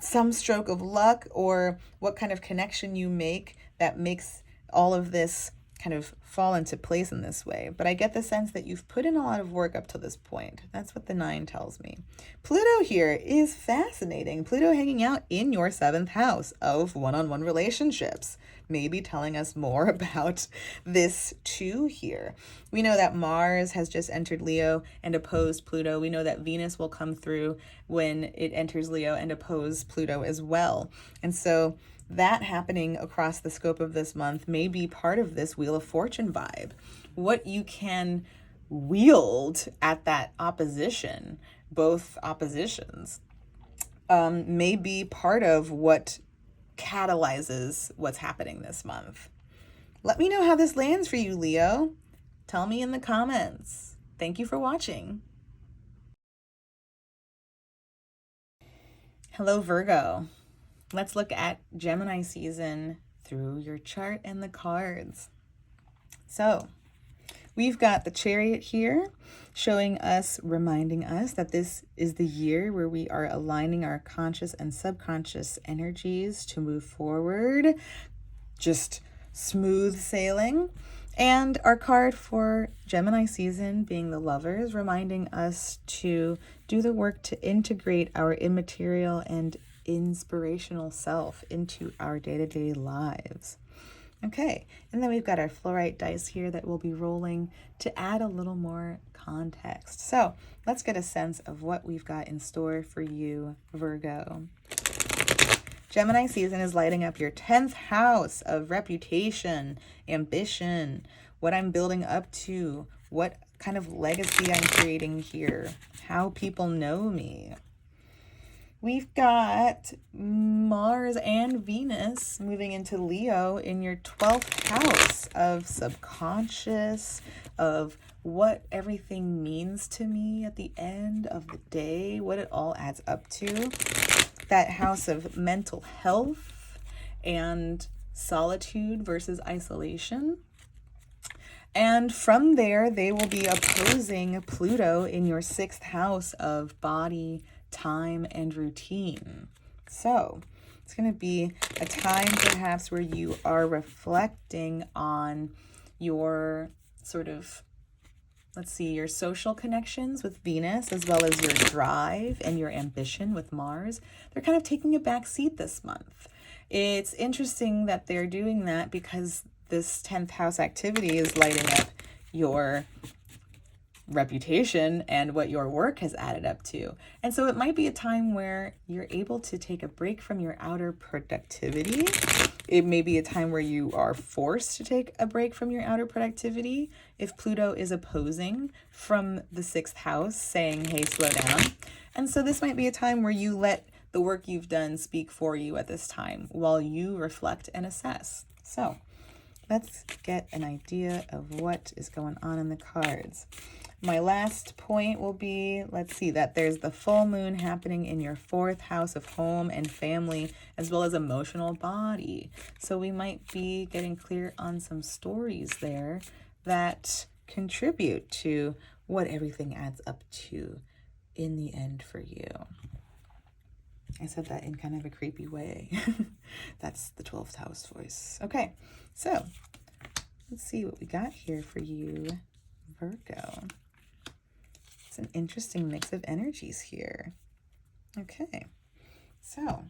some stroke of luck or what kind of connection you make that makes all of this kind of fall into place in this way. But I get the sense that you've put in a lot of work up to this point. That's what the 9 tells me. Pluto here is fascinating. Pluto hanging out in your 7th house of one-on-one relationships, maybe telling us more about this 2 here. We know that Mars has just entered Leo and opposed Pluto. We know that Venus will come through when it enters Leo and oppose Pluto as well. And so that happening across the scope of this month may be part of this Wheel of Fortune vibe. What you can wield at that opposition, both oppositions, may be part of what catalyzes what's happening this month. Let me know how this lands for you, Leo. Tell me in the comments. Thank you for watching. Hello, Virgo. Let's look at Gemini season through your chart and the cards. So we've got the Chariot here showing us, reminding us that this is the year where we are aligning our conscious and subconscious energies to move forward, just smooth sailing. And our card for Gemini season being the Lovers, reminding us to do the work to integrate our immaterial and inspirational self into our day-to-day lives. Okay, and then we've got our fluorite dice here that we'll be rolling to add a little more context. So let's get a sense of what we've got in store for you, Virgo. Gemini season is lighting up your 10th house of reputation, ambition, what I'm building up to, what kind of legacy I'm creating here, how people know me. We've got Mars and Venus moving into Leo in your 12th house of subconscious, of what everything means to me at the end of the day, what it all adds up to. That house of mental health and solitude versus isolation. And from there, they will be opposing Pluto in your 6th house of body, time, and routine. So it's going to be a time perhaps where you are reflecting on your sort of, your social connections with Venus, as well as your drive and your ambition with Mars. They're kind of taking a back seat this month. It's interesting that they're doing that because this 10th house activity is lighting up your reputation and what your work has added up to. And so it might be a time where you're able to take a break from your outer productivity. It may be a time where you are forced to take a break from your outer productivity if Pluto is opposing from the 6th house, saying, hey, slow down. And so this might be a time where you let the work you've done speak for you at this time while you reflect and assess. So let's get an idea of what is going on in the cards. My last point will be, let's see, that there's the full moon happening in your 4th house of home and family, as well as emotional body. So we might be getting clear on some stories there that contribute to what everything adds up to in the end for you. I said that in kind of a creepy way. That's the 12th house voice. Okay, so let's see what we got here for you, Virgo. It's an interesting mix of energies here. Okay, so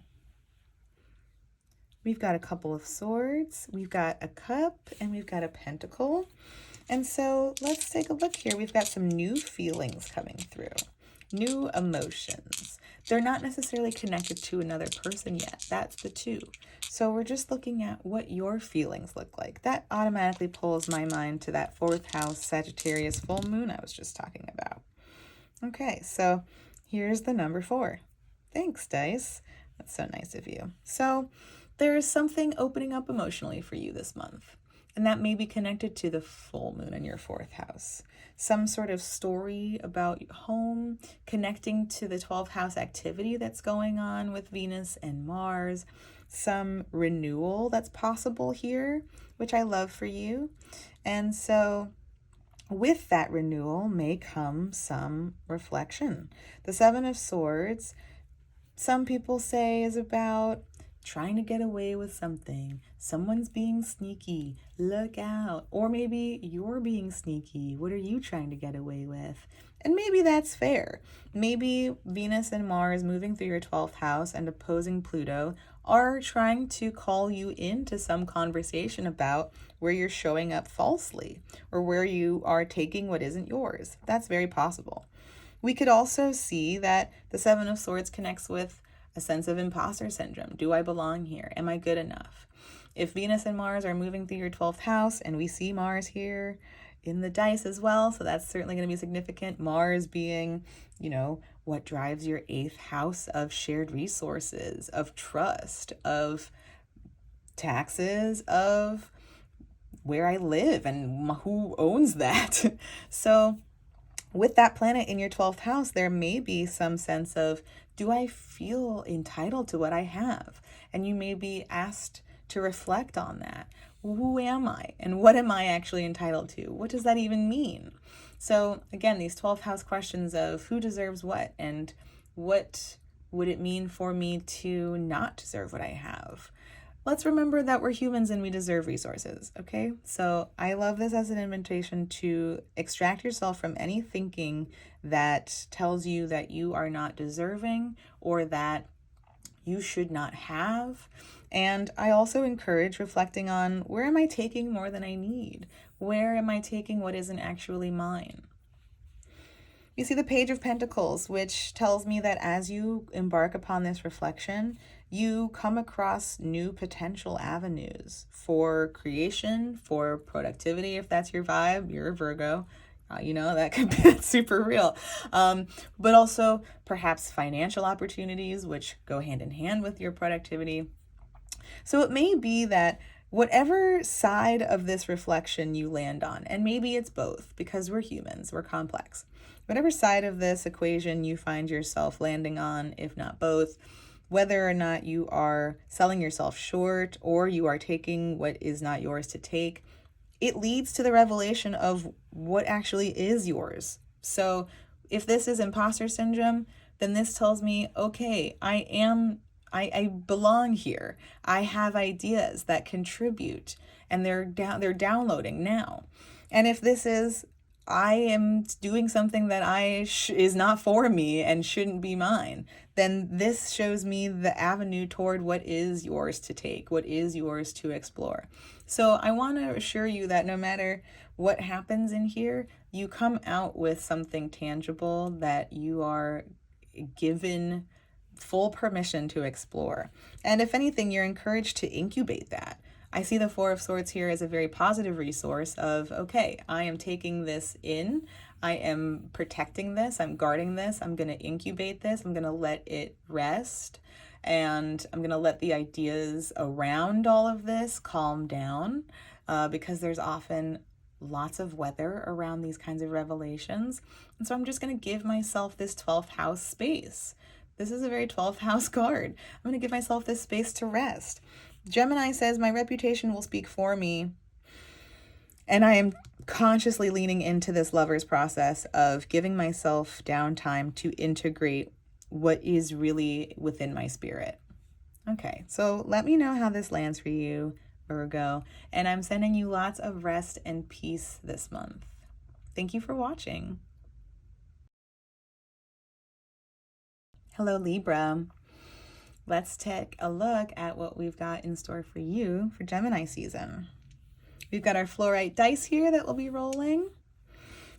we've got a couple of swords, we've got a cup, and we've got a pentacle. And so let's take a look here. We've got some new feelings coming through, new emotions. They're not necessarily connected to another person yet. That's the 2. So we're just looking at what your feelings look like. That automatically pulls my mind to that 4th house Sagittarius full moon I was just talking about. Okay, so here's the number 4. Thanks, dice. That's so nice of you. So there is something opening up emotionally for you this month, and that may be connected to the full moon in your 4th house. Some sort of story about home, connecting to the 12th house activity that's going on with Venus and Mars. Some renewal that's possible here, which I love for you. And so with that renewal may come some reflection. The 7 of Swords, some people say, is about trying to get away with something. Someone's being sneaky. Look out. Or maybe you're being sneaky. What are you trying to get away with? And maybe that's fair. Maybe Venus and Mars moving through your 12th house and opposing Pluto are trying to call you into some conversation about where you're showing up falsely or where you are taking what isn't yours. That's very possible. We could also see that the 7 of Swords connects with a sense of imposter syndrome. Do I belong here? Am I good enough? If Venus and Mars are moving through your 12th house, and we see Mars here in the dice as well, so that's certainly going to be significant. Mars being, what drives your 8th house of shared resources, of trust, of taxes, of where I live and who owns that. So with that planet in your 12th house, there may be some sense of, do I feel entitled to what I have? And you may be asked to reflect on that. Who am I? And what am I actually entitled to? What does that even mean? So again, these 12th house questions of who deserves what and what would it mean for me to not deserve what I have? Let's remember that we're humans and we deserve resources, okay? So I love this as an invitation to extract yourself from any thinking that tells you that you are not deserving or that you should not have. And I also encourage reflecting on, where am I taking more than I need? Where am I taking what isn't actually mine? You see the Page of Pentacles, which tells me that as you embark upon this reflection, you come across new potential avenues for creation, for productivity, if that's your vibe, you're a Virgo. That could be super real. But also perhaps financial opportunities, which go hand in hand with your productivity. So it may be that whatever side of this reflection you land on, and maybe it's both because we're humans, we're complex. Whatever side of this equation you find yourself landing on, if not both, whether or not you are selling yourself short or you are taking what is not yours to take, it leads to the revelation of what actually is yours. So if this is imposter syndrome, then this tells me, okay, I belong here. I have ideas that contribute and they're downloading now. And if this is, I am doing something that is not for me and shouldn't be mine, then this shows me the avenue toward what is yours to take, what is yours to explore. So I want to assure you that no matter what happens in here, you come out with something tangible that you are given full permission to explore. And if anything, you're encouraged to incubate that. I see the Four of Swords here as a very positive resource of, okay, I am taking this in, I am protecting this, I'm guarding this, I'm going to incubate this, I'm going to let it rest, and I'm going to let the ideas around all of this calm down, because there's often lots of weather around these kinds of revelations. And so I'm just going to give myself this 12th house space. This is a very 12th house card. I'm going to give myself this space to rest. Gemini says, my reputation will speak for me. And I am consciously leaning into this lover's process of giving myself downtime to integrate what is really within my spirit. Okay, so let me know how this lands for you, Virgo. And I'm sending you lots of rest and peace this month. Thank you for watching. Hello, Libra. Let's take a look at what we've got in store for you for Gemini season. We've got our fluorite dice here that will be rolling.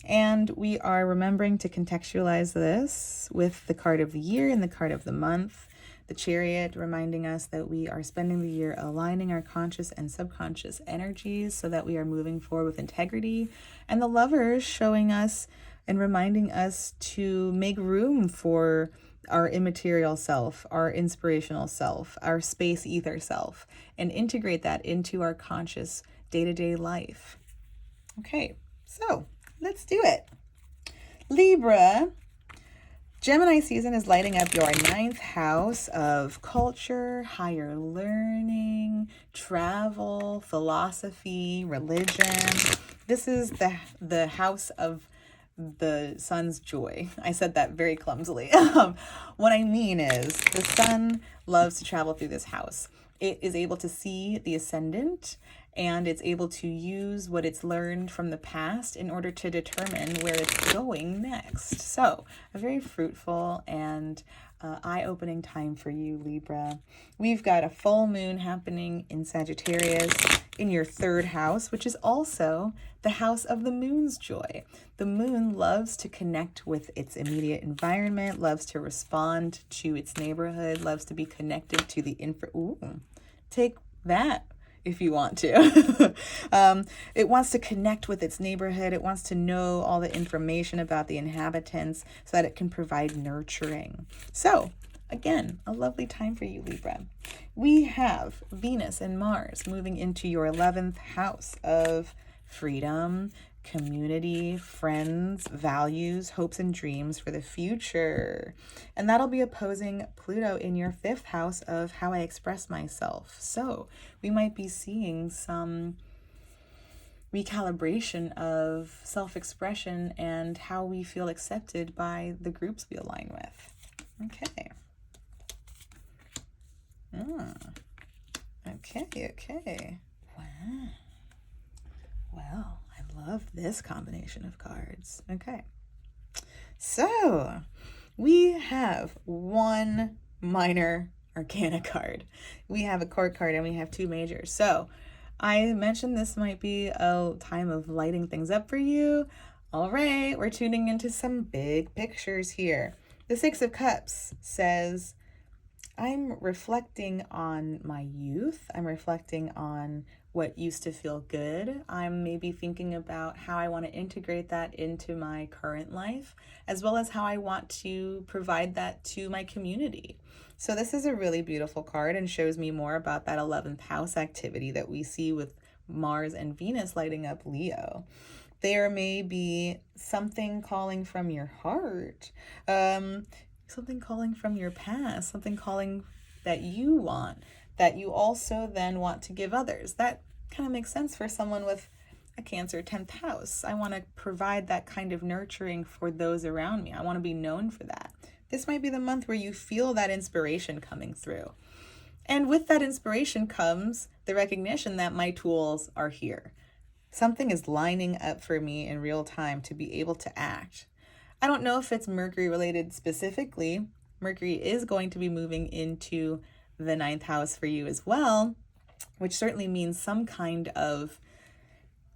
And we are remembering to contextualize this with the card of the year and the card of the month. The Chariot reminding us that we are spending the year aligning our conscious and subconscious energies so that we are moving forward with integrity. And the Lovers showing us and reminding us to make room for our immaterial self, our inspirational self, our space ether self, and integrate that into our conscious day-to-day life. Okay, so let's do it. Libra, Gemini season is lighting up your 9th house of culture, higher learning, travel, philosophy, religion. This is the house of the sun's joy. I said that very clumsily. What I mean is the sun loves to travel through this house. It is able to see the ascendant, and it's able to use what it's learned from the past in order to determine where it's going next. So a very fruitful and eye-opening time for you, Libra. We've got a full moon happening in Sagittarius in your 3rd house, which is also the house of the moon's joy. The moon loves to connect with its immediate environment, loves to respond to its neighborhood, loves to be connected to the take that if you want to. It wants to connect with its neighborhood. It wants to know all the information about the inhabitants so that it can provide nurturing. So again, a lovely time for you, Libra. We have Venus and Mars moving into your 11th house of freedom, community, friends, values, hopes, and dreams for the future. And that'll be opposing Pluto in your 5th house of how I express myself. So we might be seeing some recalibration of self-expression and how we feel accepted by the groups we align with. Okay. Okay. Wow. Well, I love this combination of cards. Okay. So we have one minor arcana card. We have a court card and we have 2 majors. So I mentioned this might be a time of lighting things up for you. All right, we're tuning into some big pictures here. The 6 of Cups says, I'm reflecting on my youth. I'm reflecting on what used to feel good. I'm maybe thinking about how I want to integrate that into my current life, as well as how I want to provide that to my community. So this is a really beautiful card and shows me more about that 11th house activity that we see with Mars and Venus lighting up Leo. There may be something calling from your heart, something calling from your past, something calling that you want, that you also then want to give others. That kind of makes sense for someone with a Cancer 10th house. I want to provide that kind of nurturing for those around me. I want to be known for that. This might be the month where you feel that inspiration coming through. And with that inspiration comes the recognition that my tools are here. something is lining up for me in real time to be able to act. I don't know if it's Mercury related specifically. Mercury is going to be moving into the 9th house for you as well, which certainly means some kind of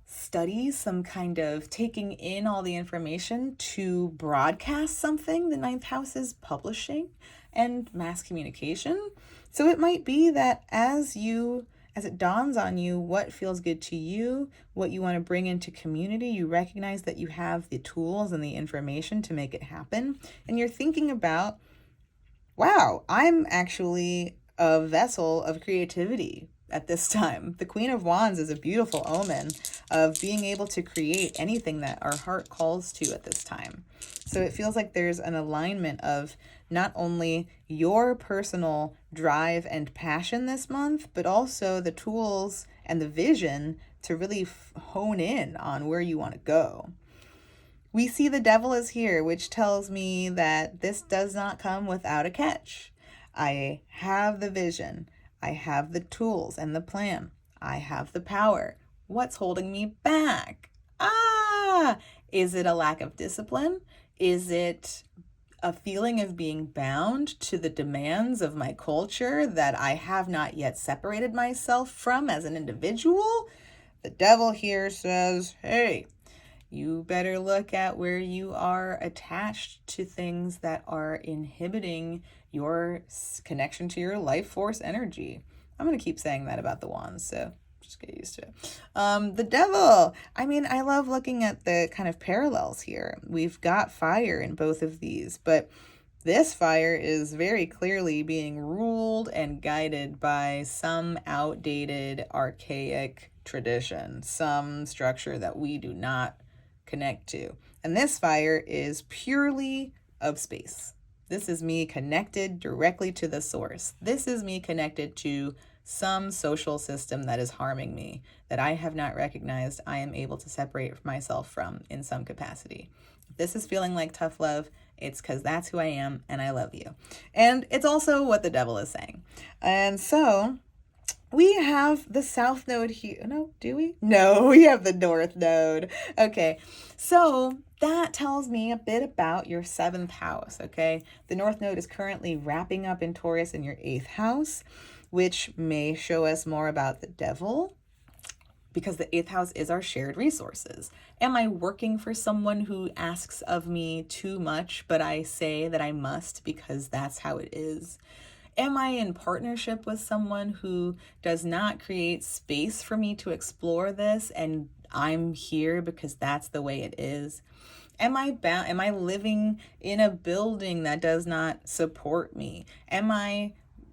study, some kind of taking in all the information to broadcast something. The 9th house is publishing and mass communication. So it might be that as it dawns on you what feels good to you, what you want to bring into community, you recognize that you have the tools and the information to make it happen. And you're thinking about, wow, I'm actually a vessel of creativity at this time. The Queen of Wands is a beautiful omen of being able to create anything that our heart calls to at this time. So it feels like there's an alignment of not only your personal drive and passion this month, but also the tools and the vision to really hone in on where you want to go. We see the Devil is here, which tells me that this does not come without a catch. I have the vision. I have the tools and the plan. I have the power. What's holding me back? Is it a lack of discipline? Is it a feeling of being bound to the demands of my culture that I have not yet separated myself from as an individual? The Devil here says, hey, you better look at where you are attached to things that are inhibiting your connection to your life force energy. I'm going to keep saying that about the wands, so just get used to it. The Devil. I mean, I love looking at the kind of parallels here. We've got fire in both of these, but this fire is very clearly being ruled and guided by some outdated, archaic tradition, some structure that we do not connect to. And this fire is purely of space. This is me connected directly to the source. This is me connected to some social system that is harming me, that I have not recognized I am able to separate myself from in some capacity. If this is feeling like tough love, it's because that's who I am and I love you. And it's also what the Devil is saying. And so we have the South Node here. No, do we? No, we have the North Node. Okay, so that tells me a bit about your 7th house, okay? The North Node is currently wrapping up in Taurus in your 8th house, which may show us more about the Devil, because the 8th house is our shared resources. Am I working for someone who asks of me too much, but I say that I must because that's how it is? Am I in partnership with someone who does not create space for me to explore this, and I'm here because that's the way it is? Am I living in a building that does not support me?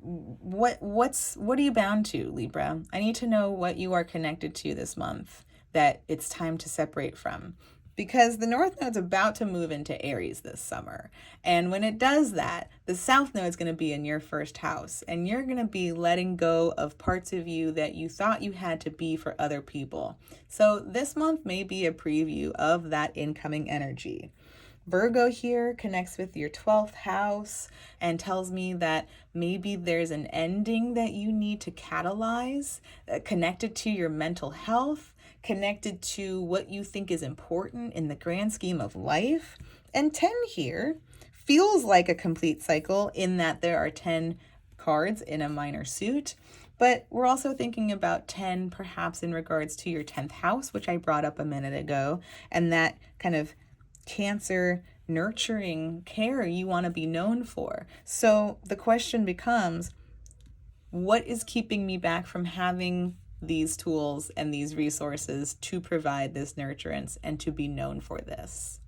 What are you bound to, Libra? I need to know what you are connected to this month that it's time to separate from. Because the North Node's about to move into Aries this summer. And when it does that, the South Node's going to be in your 1st house. And you're going to be letting go of parts of you that you thought you had to be for other people. So this month may be a preview of that incoming energy. Virgo here connects with your 12th house and tells me that maybe there's an ending that you need to catalyze, connected to your mental health, connected to what you think is important in the grand scheme of life. And 10 here feels like a complete cycle in that there are 10 cards in a minor suit. But we're also thinking about 10 perhaps in regards to your 10th house, which I brought up a minute ago, and that kind of Cancer nurturing care you want to be known for. So the question becomes, what is keeping me back from having these tools and these resources to provide this nurturance and to be known for this?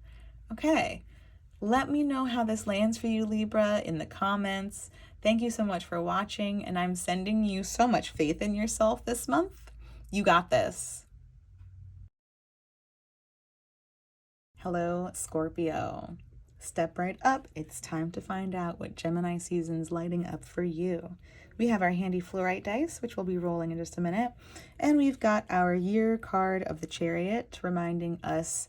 Okay, let me know how this lands for you, Libra, in the comments. Thank you so much for watching, and I'm sending you so much faith in yourself this month. You got this. Hello, Scorpio. Step right up. It's time to find out what Gemini season's lighting up for you. We have our handy fluorite dice, which we'll be rolling in just a minute. And we've got our year card of the Chariot, reminding us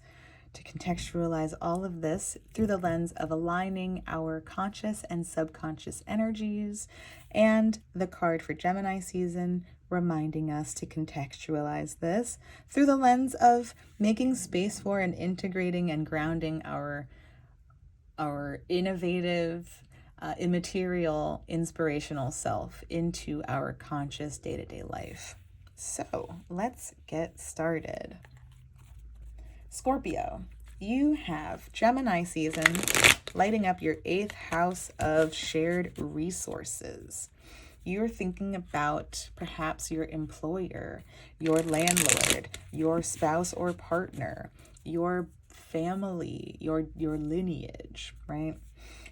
to contextualize all of this through the lens of aligning our conscious and subconscious energies, and the card for Gemini season reminding us to contextualize this through the lens of making space for and integrating and grounding our innovative, immaterial, inspirational self into our conscious day-to-day life. So let's get started. Scorpio, you have Gemini season lighting up your 8th house of shared resources. You're thinking about perhaps your employer, your landlord, your spouse or partner, your family, your lineage, right?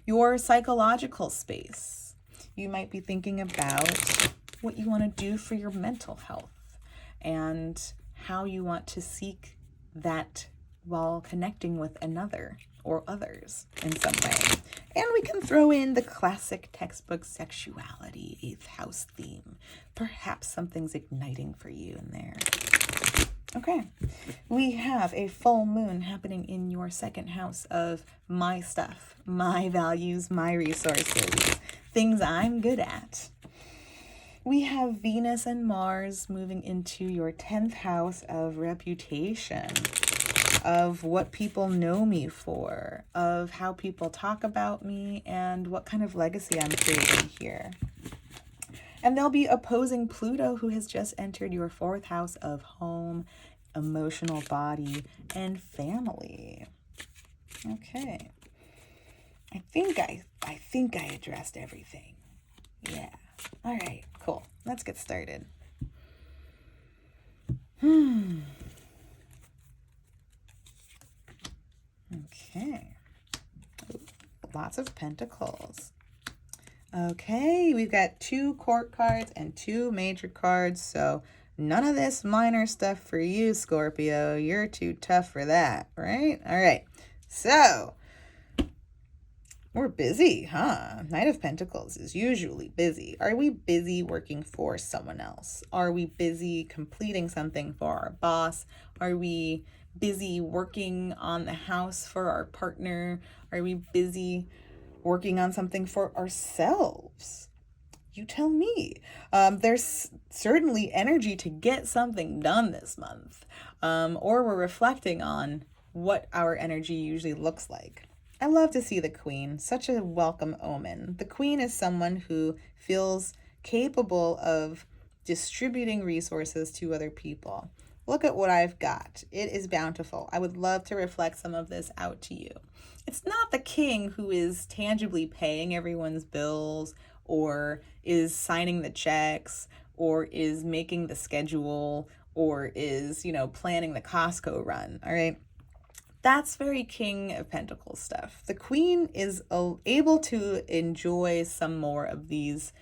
Your psychological space. You might be thinking about what you want to do for your mental health and how you want to seek that while connecting with another or others in some way. And we can throw in the classic textbook sexuality 8th house theme. Perhaps something's igniting for you in there. Okay, we have a full moon happening in your 2nd house of my stuff, my values, my resources, things I'm good at. We have Venus and Mars moving into your 10th house of reputation, of what people know me for, of how people talk about me, and what kind of legacy I'm creating here. And they'll be opposing Pluto, who has just entered your 4th house of home, emotional body, and family. Okay. I think I addressed everything. Yeah. All right, cool. Let's get started. Okay. Ooh, lots of pentacles. Okay, we've got 2 court cards and 2 major cards, so none of this minor stuff for you, Scorpio. You're too tough for that, right? All right, so we're busy, huh? Knight of Pentacles is usually busy. Are we busy working for someone else? Are we busy completing something for our boss? Are we busy working on the house for our partner? Are we busy working on something for ourselves? You tell me. There's certainly energy to get something done this month, or we're reflecting on what our energy usually looks like. I love to see the Queen, such a welcome omen. The Queen is someone who feels capable of distributing resources to other people. Look at what I've got. It is bountiful. I would love to reflect some of this out to you. It's not the king who is tangibly paying everyone's bills or is signing the checks or is making the schedule or is, planning the Costco run, all right? That's very King of Pentacles stuff. The Queen is able to enjoy some more of these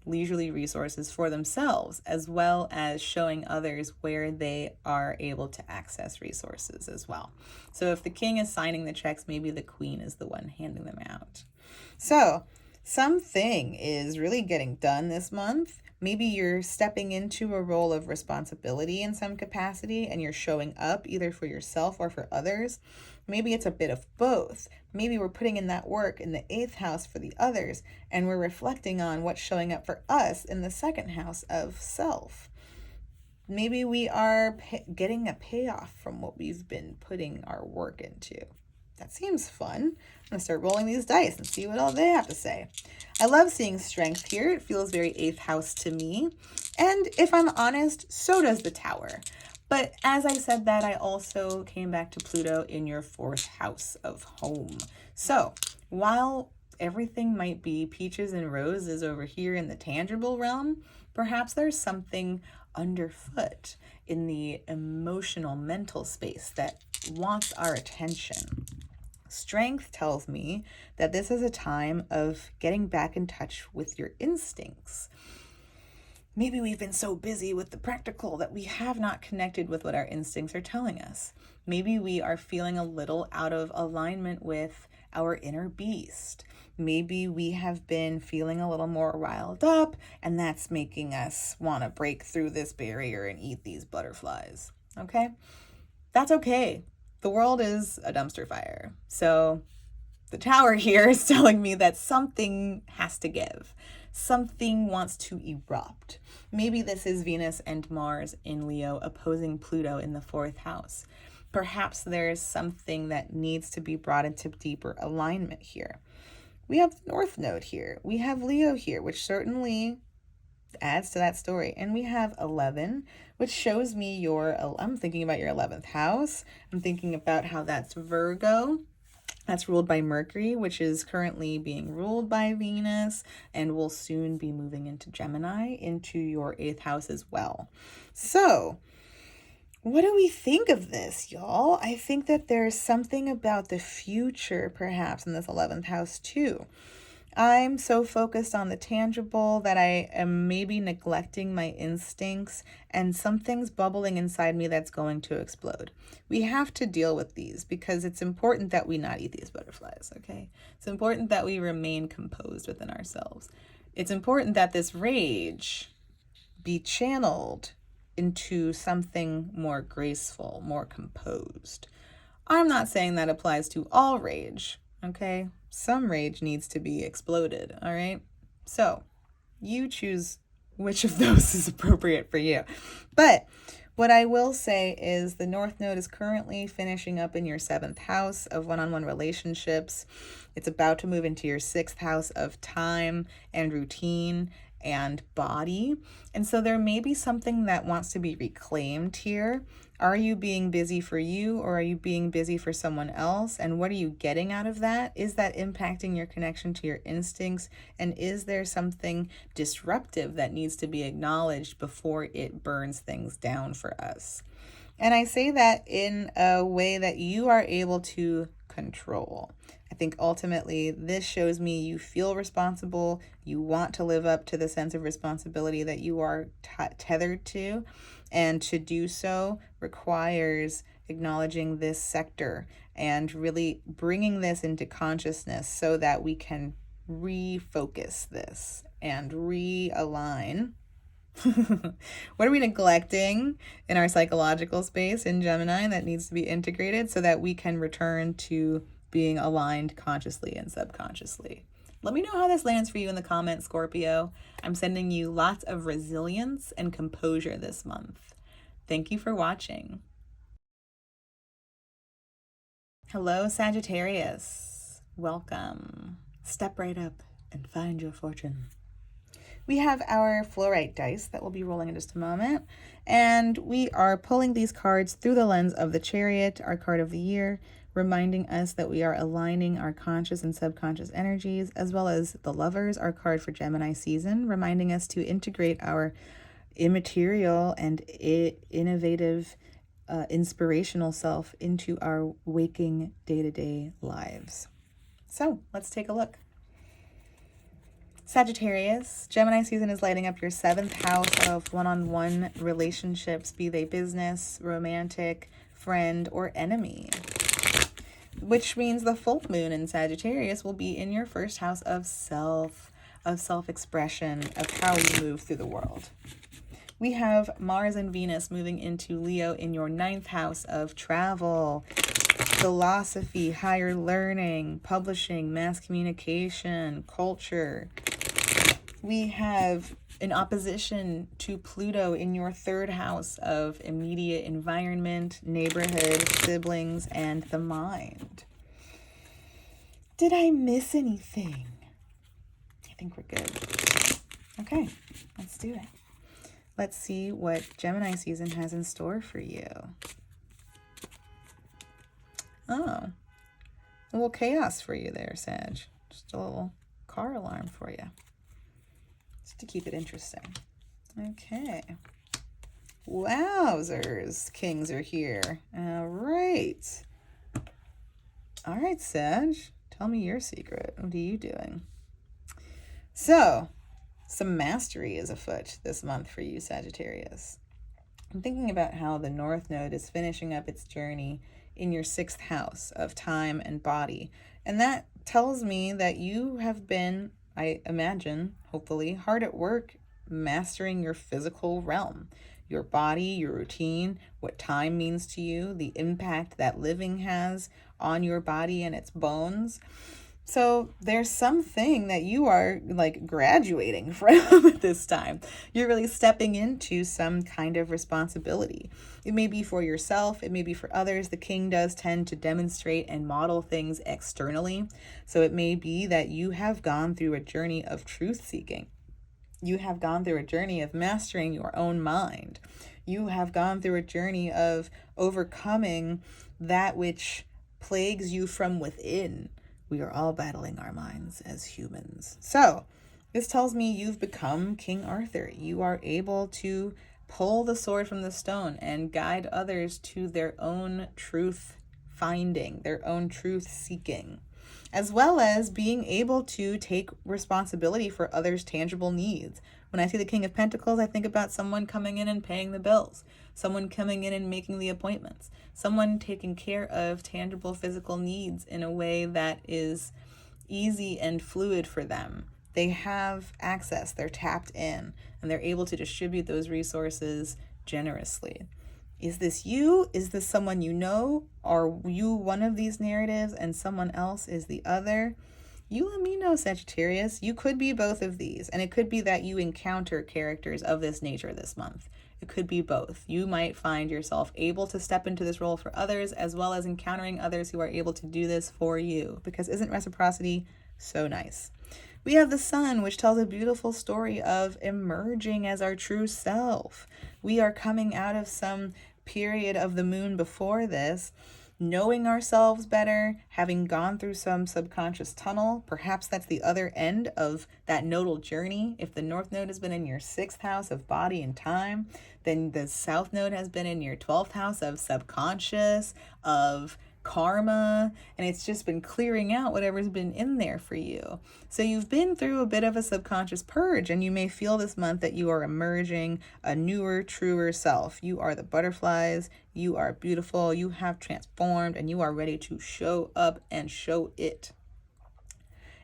leisurely resources for themselves, as well as showing others where they are able to access resources as well. So if the king is signing the checks, maybe the queen is the one handing them out. So something is really getting done this month. Maybe you're stepping into a role of responsibility in some capacity and you're showing up either for yourself or for others. Maybe it's a bit of both. Maybe we're putting in that work in the 8th house for the others, and we're reflecting on what's showing up for us in the 2nd house of self. Maybe we are getting a payoff from what we've been putting our work into. That seems fun. I'm going to start rolling these dice and see what all they have to say. I love seeing strength here. It feels very 8th house to me. And if I'm honest, so does the Tower. But as I said that, I also came back to Pluto in your 4th house of home. So while everything might be peaches and roses over here in the tangible realm, perhaps there's something underfoot in the emotional, mental space that wants our attention. Strength tells me that this is a time of getting back in touch with your instincts. Maybe we've been so busy with the practical that we have not connected with what our instincts are telling us. Maybe we are feeling a little out of alignment with our inner beast. Maybe we have been feeling a little more riled up, and that's making us want to break through this barrier and eat these butterflies. Okay? That's okay. the world is a dumpster fire. So the Tower here is telling me that something has to give. Something wants to erupt. Maybe this is Venus and Mars in Leo opposing Pluto in the 4th house. Perhaps there's something that needs to be brought into deeper alignment here. We have the North Node here. We have Leo here, which certainly adds to that story. And we have 11, which shows me I'm thinking about your 11th house. I'm thinking about how that's Virgo. That's ruled by Mercury, which is currently being ruled by Venus and will soon be moving into Gemini, into your 8th house as well. So, what do we think of this, y'all? I think that there's something about the future, perhaps, in this 11th house, too. I'm so focused on the tangible that I am maybe neglecting my instincts, and something's bubbling inside me that's going to explode. We have to deal with these because it's important that we not eat these butterflies, okay? It's important that we remain composed within ourselves. It's important that this rage be channeled into something more graceful, more composed. I'm not saying that applies to all rage, okay? Some rage needs to be exploded, all right? So you choose which of those is appropriate for you. But what I will say is the North Node is currently finishing up in your 7th house of one-on-one relationships. It's about to move into your 6th house of time and routine and body. And so there may be something that wants to be reclaimed here. Are you being busy for you, or are you being busy for someone else? And what are you getting out of that? Is that impacting your connection to your instincts? And is there something disruptive that needs to be acknowledged before it burns things down for us? And I say that in a way that you are able to control. I think ultimately this shows me you feel responsible. You want to live up to the sense of responsibility that you are tethered to. And to do so requires acknowledging this sector and really bringing this into consciousness so that we can refocus this and realign. What are we neglecting in our psychological space in Gemini that needs to be integrated so that we can return to being aligned consciously and subconsciously? Let me know how this lands for you in the comments, Scorpio. I'm sending you lots of resilience and composure this month. Thank you for watching. Hello, Sagittarius. Welcome. Step right up and find your fortune. We have our fluorite dice that we'll be rolling in just a moment, and we are pulling these cards through the lens of the Chariot, our card of the year, reminding us that we are aligning our conscious and subconscious energies, as well as the Lovers, our card for Gemini season, reminding us to integrate our immaterial and innovative, inspirational self into our waking day-to-day lives. So let's take a look. Sagittarius, Gemini season is lighting up your 7th house of one-on-one relationships, be they business, romantic, friend, or enemy. Which means the full moon in Sagittarius will be in your 1st house of self-expression, of how you move through the world. We have Mars and Venus moving into Leo in your 9th house of travel, philosophy, higher learning, publishing, mass communication, culture. We have an opposition to Pluto in your 3rd house of immediate environment, neighborhood, siblings, and the mind. Did I miss anything? I think we're good. Okay, let's do it. Let's see what Gemini season has in store for you. Oh, a little chaos for you there, Sag. Just a little car alarm for you. Just to keep it interesting. Okay. Wowzers. Kings are here. All right. All right, Sag. Tell me your secret. What are you doing? So, some mastery is afoot this month for you, Sagittarius. I'm thinking about how the North Node is finishing up its journey in your 6th house of time and body. And that tells me that you have been, I imagine, hopefully, hard at work mastering your physical realm, your body, your routine, what time means to you, the impact that living has on your body and its bones. So there's something that you are like graduating from at this time. You're really stepping into some kind of responsibility. It may be for yourself, it may be for others. The king does tend to demonstrate and model things externally. So it may be that you have gone through a journey of truth seeking. You have gone through a journey of mastering your own mind. You have gone through a journey of overcoming that which plagues you from within. We are all battling our minds as humans. So this tells me you've become King Arthur. You are able to pull the sword from the stone and guide others to their own truth finding, their own truth seeking, as well as being able to take responsibility for others' tangible needs. When I see the King of Pentacles, I think about someone coming in and paying the bills, someone coming in and making the appointments, someone taking care of tangible physical needs in a way that is easy and fluid for them. They have access, they're tapped in, and they're able to distribute those resources generously. Is this you? Is this someone you know? Are you one of these narratives and someone else is the other? You let me know, Sagittarius. You could be both of these, and it could be that you encounter characters of this nature this month. It could be both. You might find yourself able to step into this role for others, as well as encountering others who are able to do this for you, because isn't reciprocity so nice? We have the sun, which tells a beautiful story of emerging as our true self. We are coming out of some period of the moon before this, knowing ourselves better, having gone through some subconscious tunnel. Perhaps that's the other end of that nodal journey. If the north node has been in your 6th house of body and time, then the south node has been in your 12th house of subconscious, of karma, and it's just been clearing out whatever's been in there for you. So you've been through a bit of a subconscious purge, and you may feel this month that you are emerging a newer, truer self. You are the butterflies, you are beautiful, you have transformed, and you are ready to show up and show it.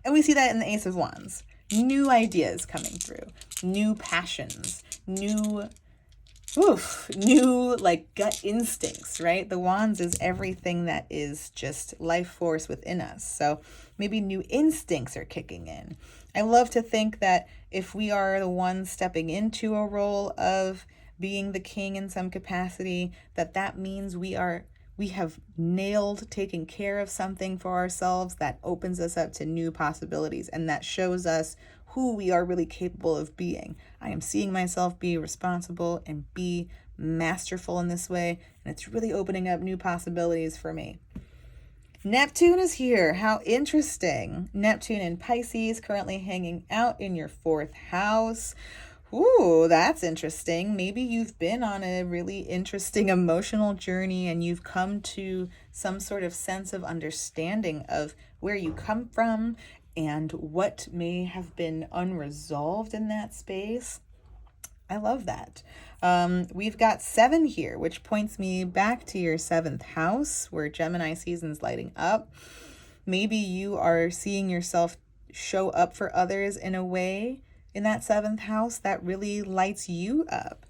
And we see that in the Ace of Wands. New ideas coming through, new passions, new like gut instincts, right? The wands is everything that is just life force within us. So maybe new instincts are kicking in. I love to think that if we are the ones stepping into a role of being the king in some capacity, that means we have nailed taking care of something for ourselves that opens us up to new possibilities, and that shows us who we are really capable of being. I am seeing myself be responsible and be masterful in this way, and it's really opening up new possibilities for me. Neptune is here. How interesting. Neptune in Pisces, currently hanging out in your 4th house. Ooh, that's interesting. Maybe you've been on a really interesting emotional journey and you've come to some sort of sense of understanding of where you come from and what may have been unresolved in that space. I love that. We've got 7 here, which points me back to your 7th house where Gemini season's lighting up. Maybe you are seeing yourself show up for others in a way in that 7th house that really lights you up.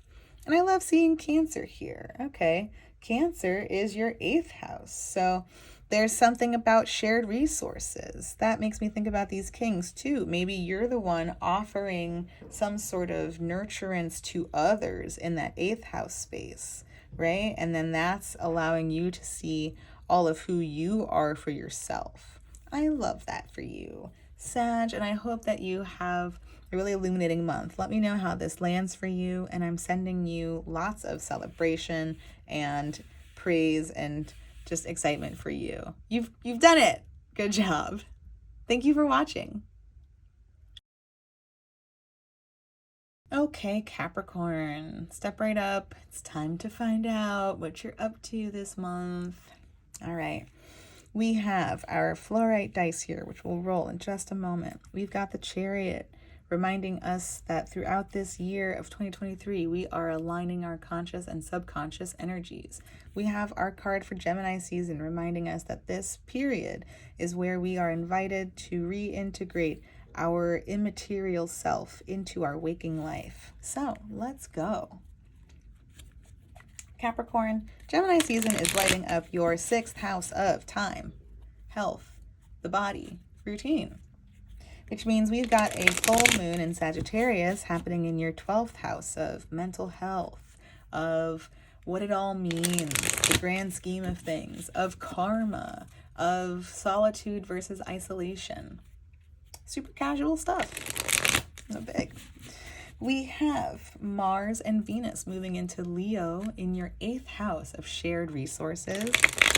And I love seeing Cancer here. Okay, Cancer is your 8th house. So there's something about shared resources. That makes me think about these kings too. Maybe you're the one offering some sort of nurturance to others in that 8th house space, right? And then that's allowing you to see all of who you are for yourself. I love that for you, Sag, and I hope that you have a really illuminating month. Let me know how this lands for you, and I'm sending you lots of celebration and praise and just excitement for you. You've done it. Good job. Thank you for watching. Okay, Capricorn, step right up. It's time to find out what you're up to this month. All right. We have our fluorite dice here, which we'll roll in just a moment. We've got the Chariot, reminding us that throughout this year of 2023, we are aligning our conscious and subconscious energies. We have our card for Gemini season, reminding us that this period is where we are invited to reintegrate our immaterial self into our waking life. So let's go. Capricorn, Gemini season is lighting up your 6th house of time, health, the body, routine, which means we've got a full moon in Sagittarius happening in your 12th house of mental health, of what it all means, the grand scheme of things, of karma, of solitude versus isolation. Super casual stuff. No big. We have Mars and Venus moving into Leo in your 8th house of shared resources,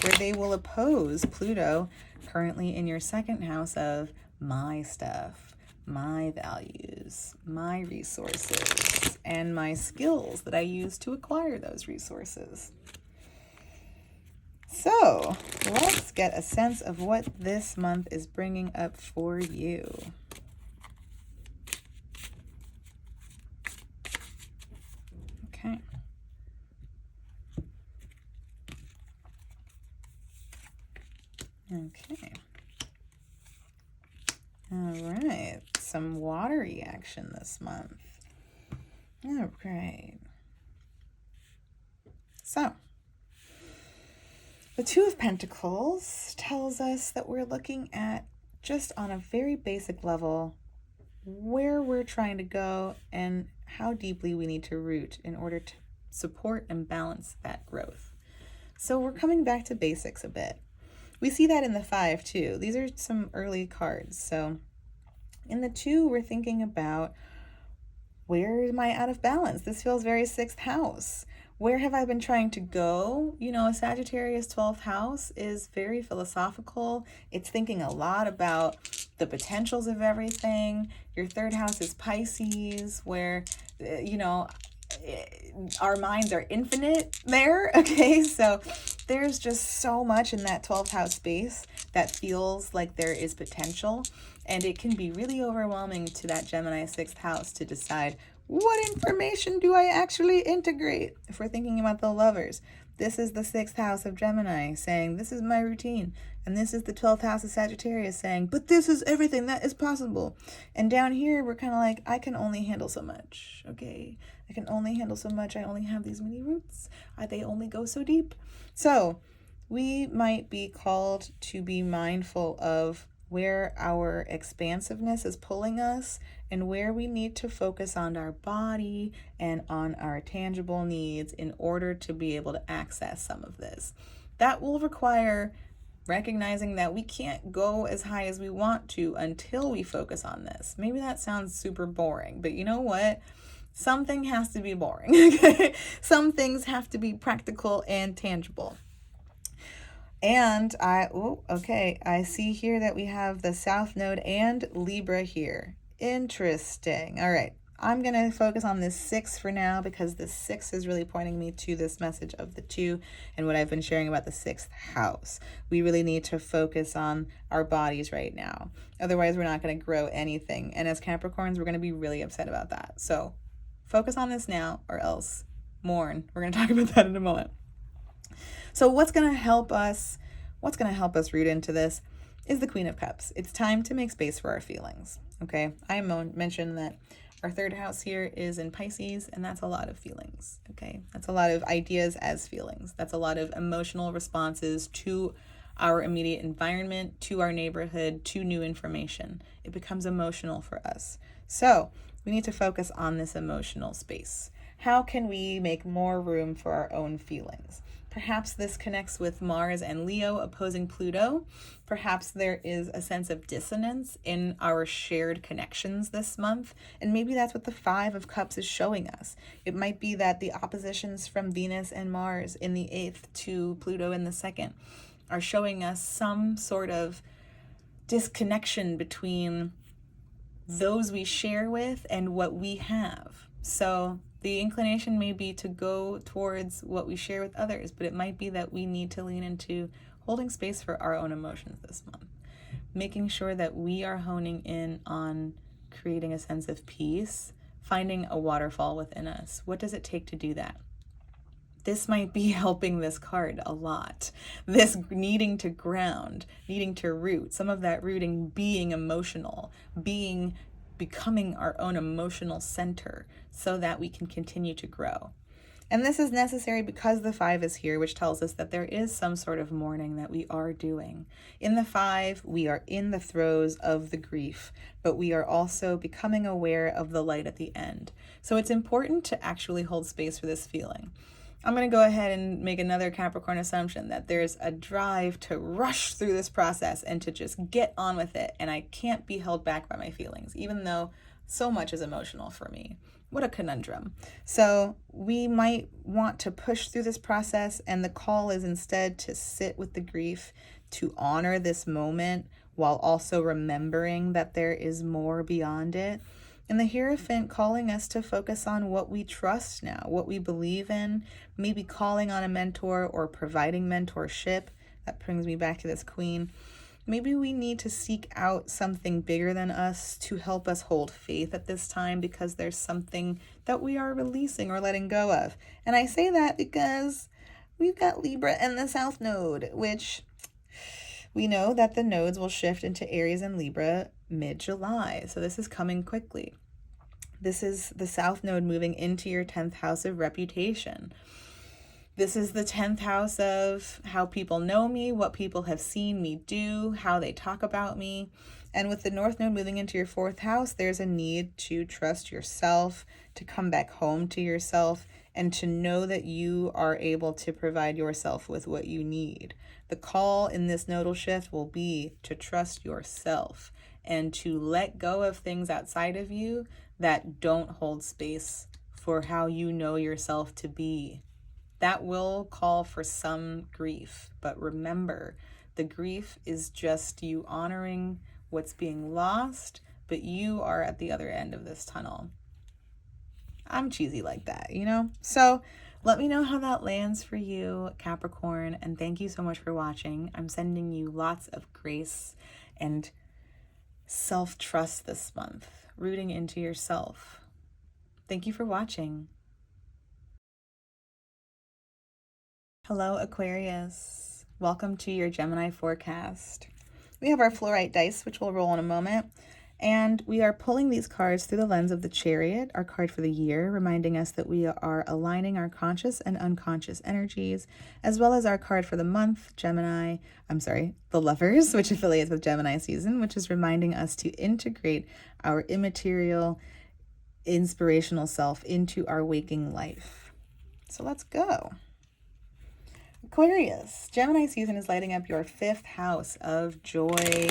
where they will oppose Pluto, currently in your 2nd house of my stuff, my values, my resources, and my skills that I use to acquire those resources. So let's get a sense of what this month is bringing up for you. Okay. Okay. All right. Some watery action this month. All right. So, the Two of Pentacles tells us that we're looking at, just on a very basic level, where we're trying to go and how deeply we need to root in order to support and balance that growth. So we're coming back to basics a bit. We see that in the 5 too. These are some early cards. So in the 2, we're thinking about, where am I out of balance? This feels very 6th house. Where have I been trying to go? You know, a Sagittarius 12th house is very philosophical. It's thinking a lot about the potentials of everything. Your 3rd house is Pisces, where, you know, our minds are infinite there. Okay, so there's just so much in that 12th house space that feels like there is potential, and it can be really overwhelming to that Gemini 6th house to decide, what information do I actually integrate? If we're thinking about the Lovers, this is the 6th house of Gemini saying, this is my routine. And this is the 12th house of Sagittarius saying, but this is everything that is possible. And down here, we're kind of like, I can only handle so much. Okay, I can only handle so much. I only have these many roots. They only go so deep. So we might be called to be mindful of where our expansiveness is pulling us and where we need to focus on our body and on our tangible needs in order to be able to access some of this. That will require recognizing that we can't go as high as we want to until we focus on this. Maybe that sounds super boring, but you know what? Something has to be boring. Okay? Some things have to be practical and tangible. And I see here that we have the South Node and Libra here. Interesting. All right. I'm going to focus on this 6 for now, because the 6 is really pointing me to this message of the 2 and what I've been sharing about the 6th house. We really need to focus on our bodies right now. Otherwise, we're not going to grow anything. And as Capricorns, we're going to be really upset about that. So focus on this now, or else mourn. We're going to talk about that in a moment. So what's going to help us root into this is the Queen of Cups. It's time to make space for our feelings. Okay, I mentioned that our 3rd house here is in Pisces, and that's a lot of feelings. Okay, that's a lot of ideas as feelings. That's a lot of emotional responses to our immediate environment, to our neighborhood, to new information. It becomes emotional for us. So we need to focus on this emotional space. How can we make more room for our own feelings? Perhaps this connects with Mars and Leo opposing Pluto. Perhaps there is a sense of dissonance in our shared connections this month. And maybe that's what the 5 of Cups is showing us. It might be that the oppositions from Venus and Mars in the 8th to Pluto in the 2nd are showing us some sort of disconnection between those we share with and what we have. So the inclination may be to go towards what we share with others, but it might be that we need to lean into holding space for our own emotions this month, making sure that we are honing in on creating a sense of peace, finding a waterfall within us. What does it take to do that? This might be helping this card a lot. This needing to ground, needing to root, some of that rooting being emotional, becoming our own emotional center so that we can continue to grow. And this is necessary because the 5 is here, which tells us that there is some sort of mourning that we are doing. In the 5, we are in the throes of the grief, but we are also becoming aware of the light at the end. So it's important to actually hold space for this feeling. I'm going to go ahead and make another Capricorn assumption that there's a drive to rush through this process and to just get on with it. And I can't be held back by my feelings, even though so much is emotional for me. What a conundrum. So we might want to push through this process, and the call is instead to sit with the grief, to honor this moment while also remembering that there is more beyond it. And the Hierophant calling us to focus on what we trust now, what we believe in, maybe calling on a mentor or providing mentorship. That brings me back to this Queen. Maybe we need to seek out something bigger than us to help us hold faith at this time, because there's something that we are releasing or letting go of. And I say that because we've got Libra and the South Node, which we know that the nodes will shift into Aries and Libra mid-July. So this is coming quickly. This is the South Node moving into your 10th house of reputation. This is the 10th house of how people know me, what people have seen me do, how they talk about me. And with the North Node moving into your 4th house, there's a need to trust yourself, to come back home to yourself, and to know that you are able to provide yourself with what you need. The call in this nodal shift will be to trust yourself and to let go of things outside of you that don't hold space for how you know yourself to be. That will call for some grief, but remember, the grief is just you honoring what's being lost, but you are at the other end of this tunnel. I'm cheesy like that, you know? So let me know how that lands for you, Capricorn, and thank you so much for watching. I'm sending you lots of grace and self-trust this month, rooting into yourself. Thank you for watching. Hello, Aquarius. Welcome to your Gemini forecast. We have our fluorite dice, which we'll roll in a moment, and we are pulling these cards through the lens of the Chariot, our card for the year, reminding us that we are aligning our conscious and unconscious energies, as well as our card for the month, the Lovers, which affiliates with Gemini season, which is reminding us to integrate our immaterial, inspirational self into our waking life. So let's go. Aquarius, Gemini season is lighting up your 5th house of joy,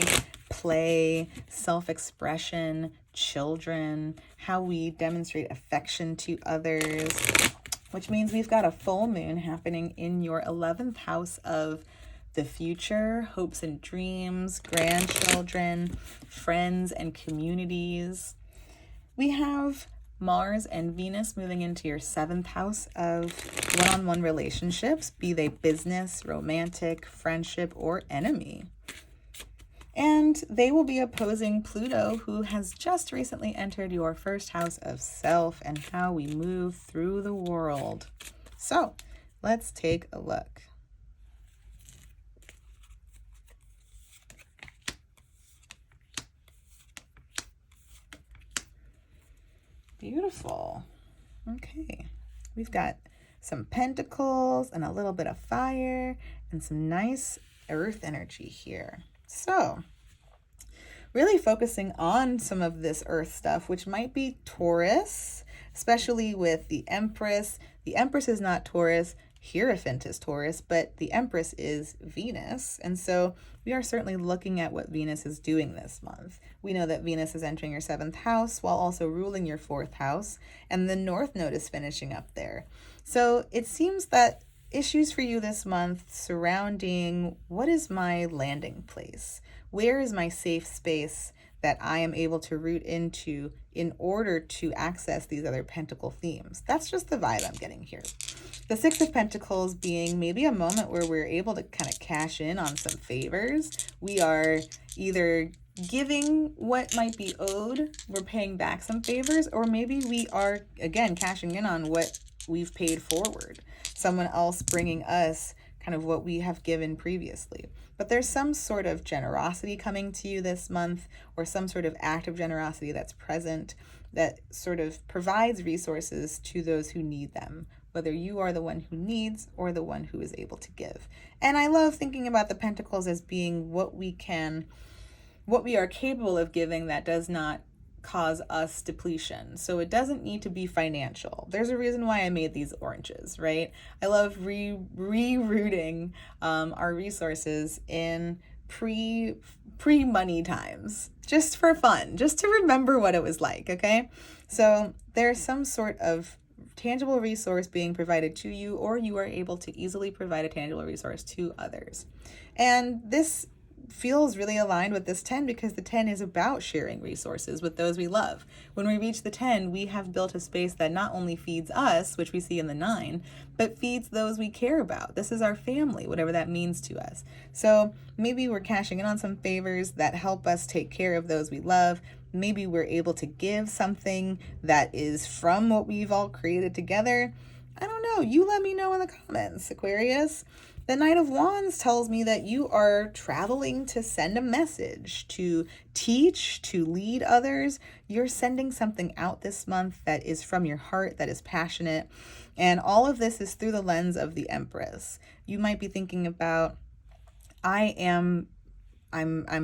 play, self-expression, children, how we demonstrate affection to others, which means we've got a full moon happening in your 11th house of the future, hopes and dreams, grandchildren, friends and communities. We have Mars and Venus moving into your 7th house of one-on-one relationships, be they business, romantic, friendship, or enemy. And they will be opposing Pluto, who has just recently entered your 1st house of self and how we move through the world. So let's take a look. Beautiful. Okay, we've got some pentacles and a little bit of fire and some nice earth energy here. So really focusing on some of this earth stuff, which might be Taurus, especially with the Empress. The Empress is not Taurus. Hierophant is Taurus, but the Empress is Venus. And so we are certainly looking at what Venus is doing this month. We know that Venus is entering your 7th house while also ruling your 4th house, and the North Node is finishing up there. So it seems that issues for you this month surrounding what is my landing place? Where is my safe space that I am able to root into in order to access these other pentacle themes? That's just the vibe I'm getting here. The 6 of Pentacles being maybe a moment where we're able to kind of cash in on some favors. We are either giving what might be owed, we're paying back some favors, or maybe we are, again, cashing in on what we've paid forward. Someone else bringing us kind of what we have given previously. But there's some sort of generosity coming to you this month, or some sort of act of generosity that's present, that sort of provides resources to those who need them, whether you are the one who needs or the one who is able to give. And I love thinking about the pentacles as being what we are capable of giving that does not cause us depletion. So it doesn't need to be financial. There's a reason why I made these oranges, right? I love rerouting our resources in pre-money times, just for fun, just to remember what it was like, okay? So there's some sort of tangible resource being provided to you, or you are able to easily provide a tangible resource to others. And this feels really aligned with this 10 because the 10 is about sharing resources with those we love. When we reach the 10, we have built a space that not only feeds us, which we see in the 9, but feeds those we care about. This is our family, whatever that means to us. So maybe we're cashing in on some favors that help us take care of those we love. Maybe we're able to give something that is from what we've all created together. I don't know. You let me know in the comments, Aquarius. The Knight of Wands tells me that you are traveling to send a message, to teach, to lead others. You're sending something out this month that is from your heart, that is passionate. And all of this is through the lens of the Empress. You might be thinking about, I'm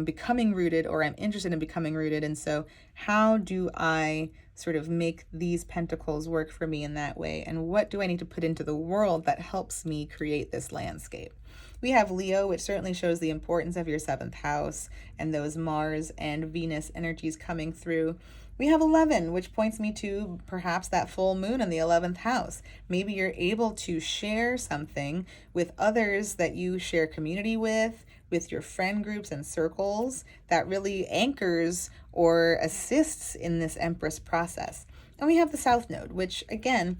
becoming rooted, or I'm interested in becoming rooted. And so how do I sort of make these pentacles work for me in that way? And what do I need to put into the world that helps me create this landscape? We have Leo, which certainly shows the importance of your 7th house and those Mars and Venus energies coming through. We have 11, which points me to perhaps that full moon in the 11th house. Maybe you're able to share something with others that you share community with your friend groups and circles, that really anchors or assists in this Empress process. And we have the South Node, which again,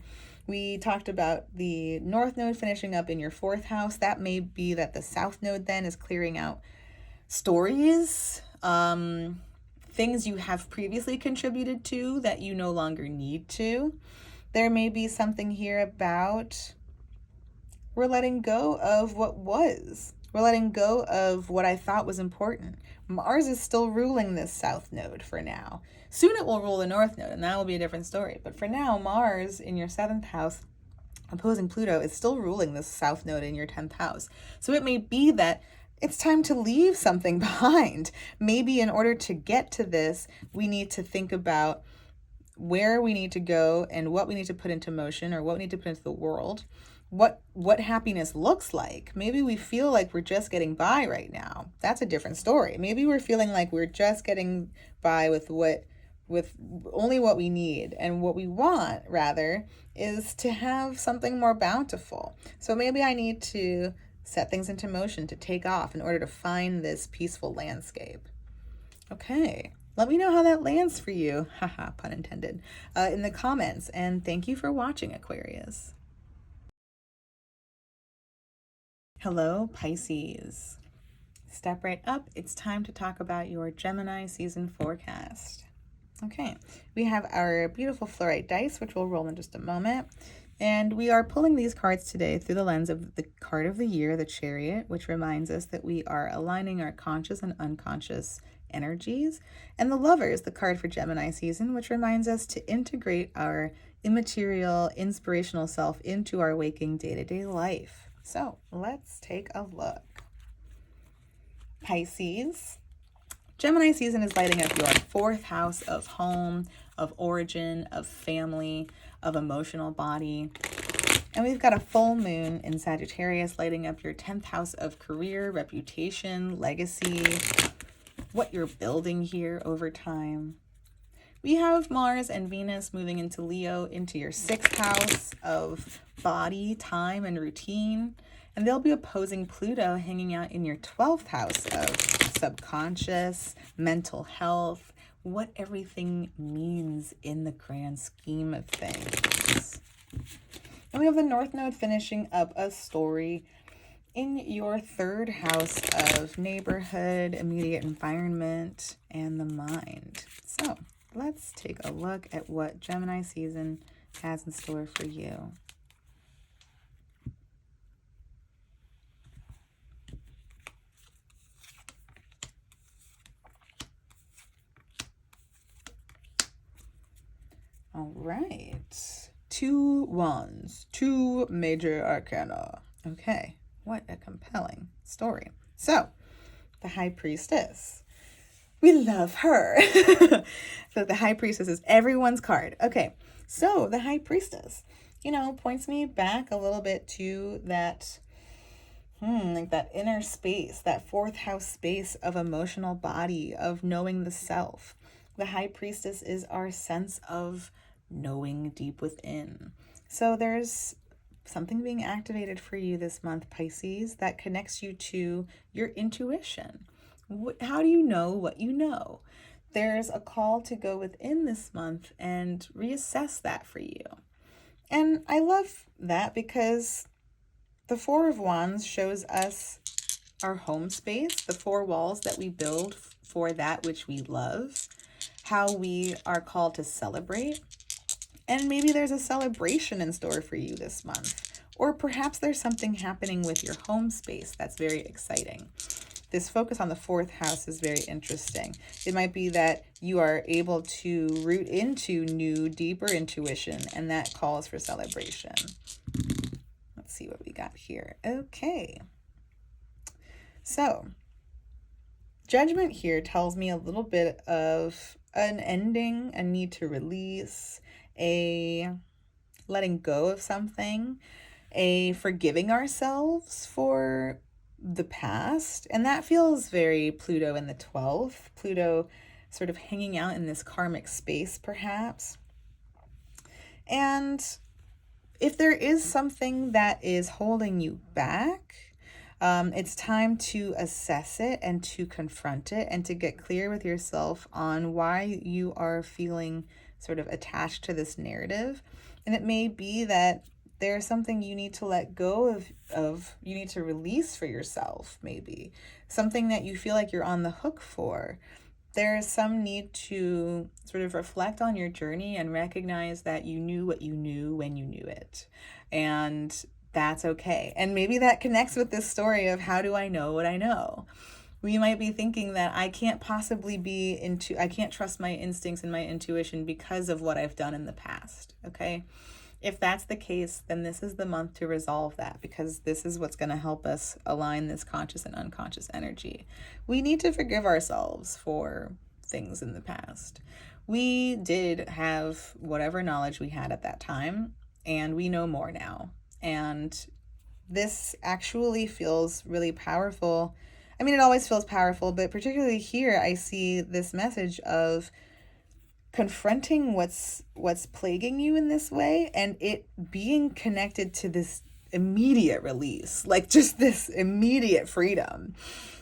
we talked about the North Node finishing up in your 4th house. That may be that the South Node then is clearing out stories, things you have previously contributed to that you no longer need to. There may be something here about we're letting go of what was. We're letting go of what I thought was important. Mars is still ruling this South Node for now. Soon it will rule the North Node, and that will be a different story. But for now, Mars in your 7th house, opposing Pluto, is still ruling this South Node in your 10th house. So it may be that it's time to leave something behind. Maybe in order to get to this, we need to think about where we need to go and what we need to put into motion, or what we need to put into the world. What happiness looks like. Maybe we feel like we're just getting by right now. That's a different story. Maybe we're feeling like we're just getting by with only what we need, and what we want rather is to have something more bountiful. So maybe I need to set things into motion to take off in order to find this peaceful landscape. Okay. Let me know how that lands for you, haha, pun intended, in the comments. And thank you for watching, Aquarius. Hello, Pisces. Step right up. It's time to talk about your Gemini season forecast. Okay, we have our beautiful fluorite dice, which we'll roll in just a moment. And we are pulling these cards today through the lens of the card of the year, the Chariot, which reminds us that we are aligning our conscious and unconscious energies. And the Lovers, the card for Gemini season, which reminds us to integrate our immaterial, inspirational self into our waking day-to-day life. So let's take a look. Pisces. Gemini season is lighting up your 4th house of home, of origin, of family, of emotional body. And we've got a full moon in Sagittarius lighting up your 10th house of career, reputation, legacy, what you're building here over time. We have Mars and Venus moving into Leo, into your 6th house of body, time, and routine. And they'll be opposing Pluto, hanging out in your 12th house of subconscious, mental health, what everything means in the grand scheme of things. And we have the North Node finishing up a story in your 3rd house of neighborhood, immediate environment, and the mind. So let's take a look at what Gemini season has in store for you. All right. 2 wands, 2 major arcana. Okay, what a compelling story. So, the High Priestess. We love her. So the High Priestess is everyone's card. Okay, so the High Priestess, points me back a little bit to that, like that inner space, that 4th house space of emotional body, of knowing the self. The High Priestess is our sense of knowing deep within. So there's something being activated for you this month, Pisces, that connects you to your intuition. How do you know what you know? There's a call to go within this month and reassess that for you. And I love that because the 4 of Wands shows us our home space, the 4 walls that we build for that which we love, how we are called to celebrate. And maybe there's a celebration in store for you this month. Or perhaps there's something happening with your home space that's very exciting. This focus on the 4th house is very interesting. It might be that you are able to root into new, deeper intuition, and that calls for celebration. Let's see what we got here. Okay. So, Judgment here tells me a little bit of an ending, a need to release, a letting go of something, a forgiving ourselves for the past. And that feels very Pluto in the 12th. Pluto sort of hanging out in this karmic space, perhaps. And if there is something that is holding you back, it's time to assess it and to confront it and to get clear with yourself on why you are feeling sort of attached to this narrative. And it may be that there's something you need to let go of you need to release for yourself, maybe. Something that you feel like you're on the hook for. There's some need to sort of reflect on your journey and recognize that you knew what you knew when you knew it. And that's okay. And maybe that connects with this story of how do I know what I know? We might be thinking that I can't possibly I can't trust my instincts and my intuition because of what I've done in the past, okay? If that's the case, then this is the month to resolve that, because this is what's going to help us align this conscious and unconscious energy. We need to forgive ourselves for things in the past. We did have whatever knowledge we had at that time, and we know more now. And this actually feels really powerful. I mean, it always feels powerful, but particularly here, I see this message of confronting what's plaguing you in this way, and it being connected to this immediate release, like just this immediate freedom.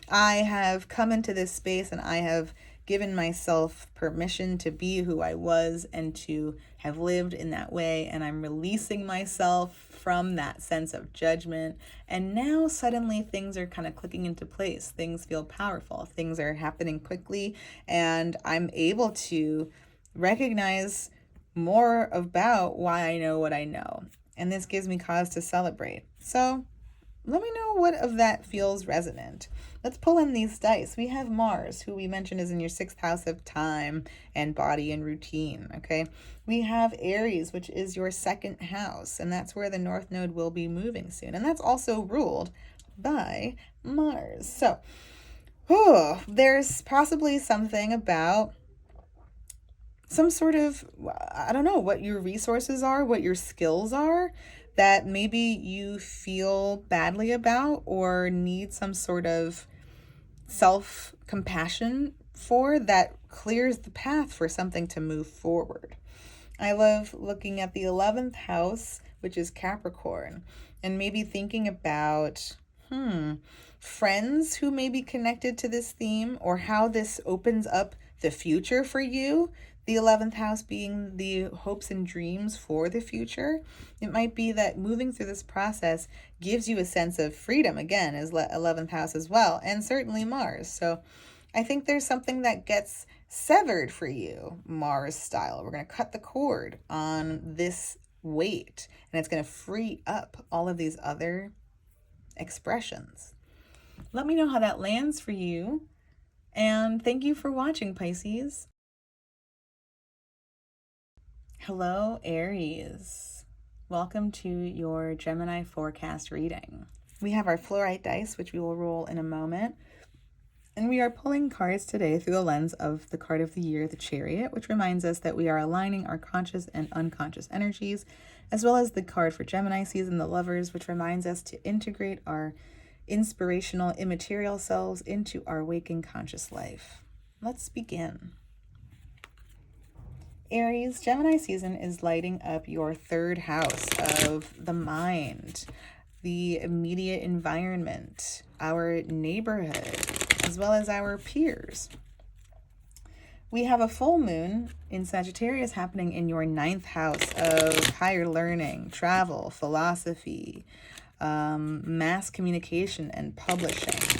I have come into this space and I have given myself permission to be who I was and to have lived in that way, and I'm releasing myself from that sense of judgment. And now suddenly things are kind of clicking into place. Things feel powerful. Things are happening quickly, and I'm able to recognize more about why I know what I know. And this gives me cause to celebrate. So let me know what of that feels resonant. Let's pull in these dice. We have Mars, who we mentioned is in your 6th house of time and body and routine, okay? We have Aries, which is your 2nd house, and that's where the North Node will be moving soon. And that's also ruled by Mars. So, there's possibly something about some sort of, I don't know, what your resources are, what your skills are, that maybe you feel badly about or need some sort of self-compassion for, that clears the path for something to move forward. I love looking at the 11th house, which is Capricorn, and maybe thinking about, friends who may be connected to this theme, or how this opens up the future for you. The 11th house being the hopes and dreams for the future. It might be that moving through this process gives you a sense of freedom, again, as 11th house as well, and certainly Mars. So I think there's something that gets severed for you, Mars style. We're going to cut the cord on this weight, and it's going to free up all of these other expressions. Let me know how that lands for you, and thank you for watching, Pisces. Hello, Aries. Welcome to your Gemini forecast reading. We have our fluorite dice, which we will roll in a moment. And we are pulling cards today through the lens of the card of the year, the Chariot, which reminds us that we are aligning our conscious and unconscious energies, as well as the card for Gemini season, the Lovers, which reminds us to integrate our inspirational immaterial selves into our waking conscious life. Let's begin. Aries, Gemini season is lighting up your third house of the mind, the immediate environment, our neighborhood, as well as our peers. We have a full moon in Sagittarius happening in your 9th house of higher learning, travel, philosophy, mass communication, and publishing.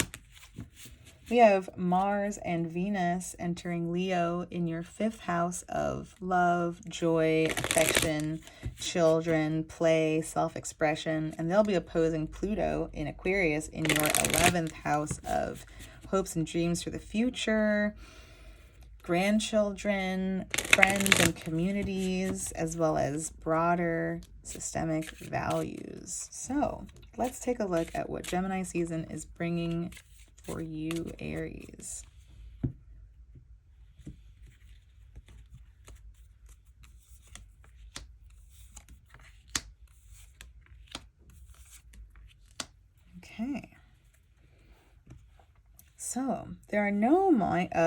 We have Mars and Venus entering Leo in your 5th house of love, joy, affection, children, play, self-expression, and they'll be opposing Pluto in Aquarius in your 11th house of hopes and dreams for the future, grandchildren, friends and communities, as well as broader systemic values. So let's take a look at what Gemini season is bringing for you, Aries. Okay. So there are no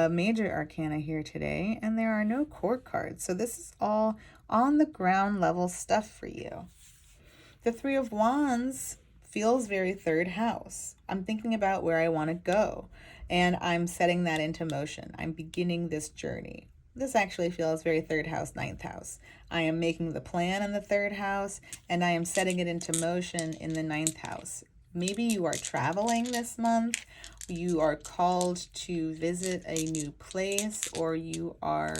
major arcana here today, and there are no court cards. So this is all on the ground level stuff for you. The Three of Wands feels very third house. I'm thinking about where I want to go, and I'm setting that into motion. I'm beginning this journey. This actually feels very third house, 9th house. I am making the plan in the 3rd house, and I am setting it into motion in the 9th house. Maybe you are traveling this month, you are called to visit a new place, or you are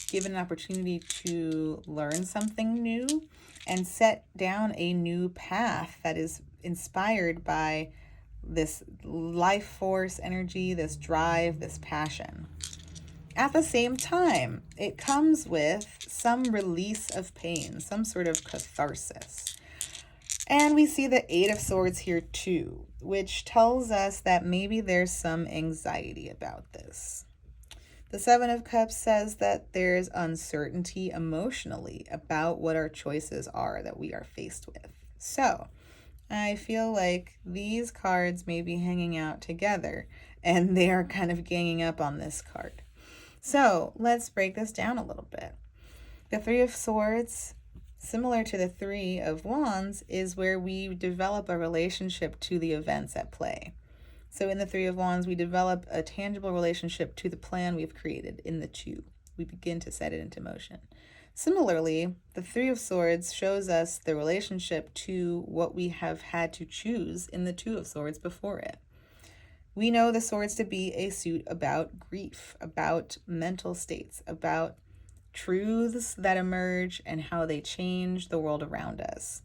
given an opportunity to learn something new and set down a new path that is inspired by this life force energy, this drive, this passion. At the same time, it comes with some release of pain, some sort of catharsis. And we see the 8 of Swords here too, which tells us that maybe there's some anxiety about this. The 7 of Cups says that there's uncertainty emotionally about what our choices are that we are faced with. So I feel like these cards may be hanging out together, and they are kind of ganging up on this card. So let's break this down a little bit. The 3 of Swords, similar to the 3 of Wands, is where we develop a relationship to the events at play. So in the 3 of Wands, we develop a tangible relationship to the plan we've created in the 2. We begin to set it into motion. Similarly, the 3 of Swords shows us the relationship to what we have had to choose in the 2 of Swords before it. We know the Swords to be a suit about grief, about mental states, about truths that emerge and how they change the world around us.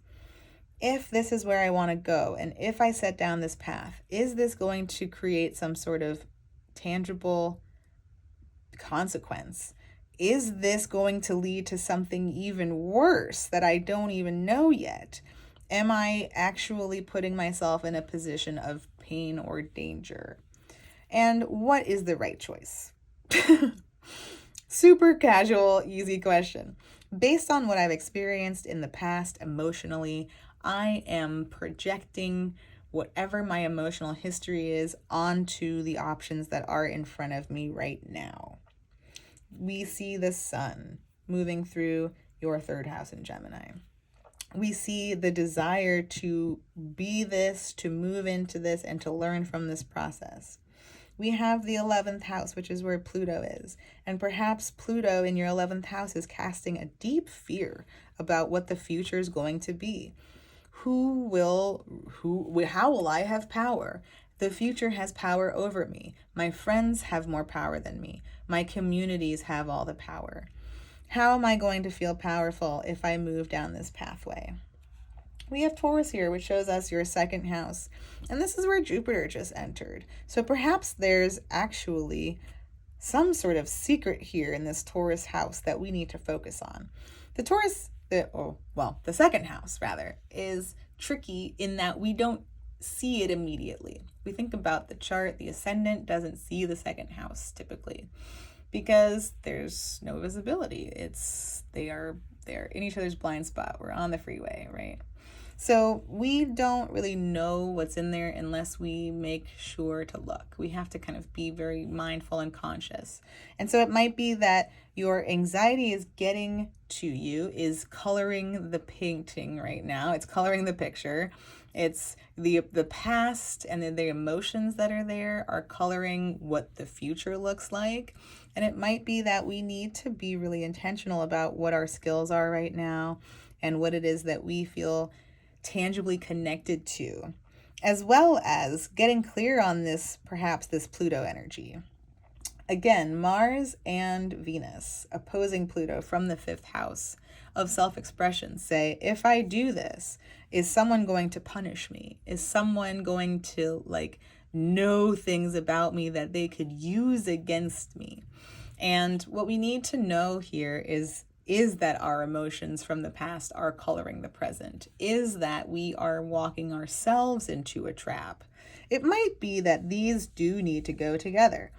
If this is where I want to go, and if I set down this path, is this going to create some sort of tangible consequence? Is this going to lead to something even worse that I don't even know yet? Am I actually putting myself in a position of pain or danger? And what is the right choice? Super casual, easy question. Based on what I've experienced in the past emotionally, I am projecting whatever my emotional history is onto the options that are in front of me right now. We see the sun moving through your 3rd house in Gemini. We see the desire to be this, to move into this, and to learn from this process. We have the 11th house, which is where Pluto is. And perhaps Pluto in your 11th house is casting a deep fear about what the future is going to be. How will I have power? The future has power over me. My friends have more power than me. My communities have all the power. How am I going to feel powerful if I move down this pathway? We have Taurus here, which shows us your 2nd house. And this is where Jupiter just entered. So perhaps there's actually some sort of secret here in this Taurus house that we need to focus on. The Taurus, the second house rather, is tricky in that we don't see it immediately. We think about the chart, the ascendant doesn't see the second house typically because there's no visibility. They're in each other's blind spot. We're on the freeway, right? So we don't really know what's in there unless we make sure to look. We have to kind of be very mindful and conscious. And so it might be that your anxiety is getting to you, is coloring the painting right now. It's coloring the picture. It's the past and the emotions that are there are coloring what the future looks like. And it might be that we need to be really intentional about what our skills are right now and what it is that we feel tangibly connected to, as well as getting clear on perhaps this Pluto energy. Again, Mars and Venus opposing Pluto from the 5th house of self-expression say, if I do this, is someone going to punish me? Is someone going to know things about me that they could use against me? And what we need to know here is that our emotions from the past are coloring the present, is that we are walking ourselves into a trap. It might be that these do need to go together.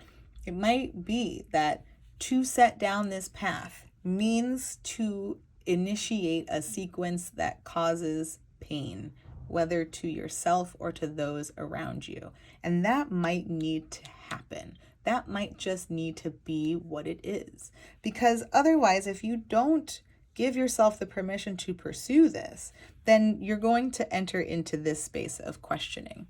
It might be that to set down this path means to initiate a sequence that causes pain, whether to yourself or to those around you. And that might need to happen. That might just need to be what it is. Because otherwise, if you don't give yourself the permission to pursue this, then you're going to enter into this space of questioning.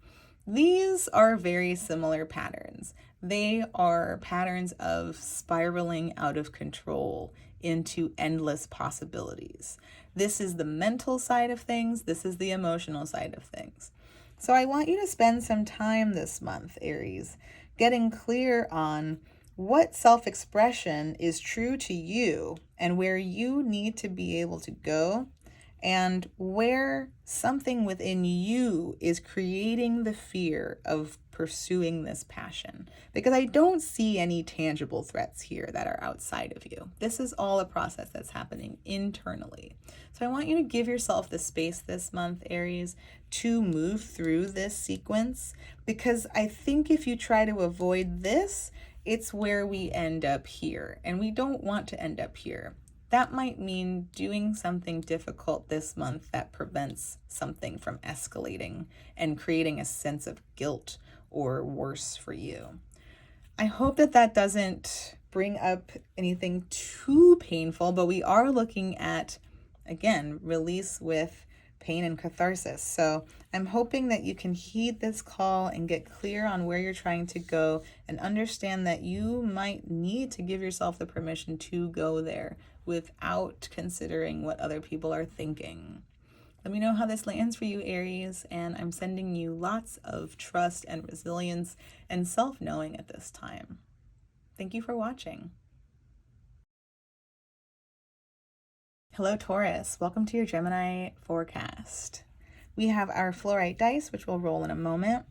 These are very similar patterns. They are patterns of spiraling out of control into endless possibilities. This is the mental side of things. This is the emotional side of things. So I want you to spend some time this month, Aries, getting clear on what self-expression is true to you and where you need to be able to go, and where something within you is creating the fear of pursuing this passion. Because I don't see any tangible threats here that are outside of you. This is all a process that's happening internally. So I want you to give yourself the space this month, Aries, to move through this sequence, because I think if you try to avoid this, it's where we end up here, and we don't want to end up here. That might mean doing something difficult this month that prevents something from escalating and creating a sense of guilt or worse for you. I hope that doesn't bring up anything too painful, but we are looking at, again, release with pain and catharsis. So I'm hoping that you can heed this call and get clear on where you're trying to go, and understand that you might need to give yourself the permission to go there without considering what other people are thinking. Let me know how this lands for you, Aries, and I'm sending you lots of trust and resilience and self-knowing at this time. Thank you for watching. Hello, Taurus. Welcome to your Gemini forecast. We have our fluorite dice, which we'll roll in a moment.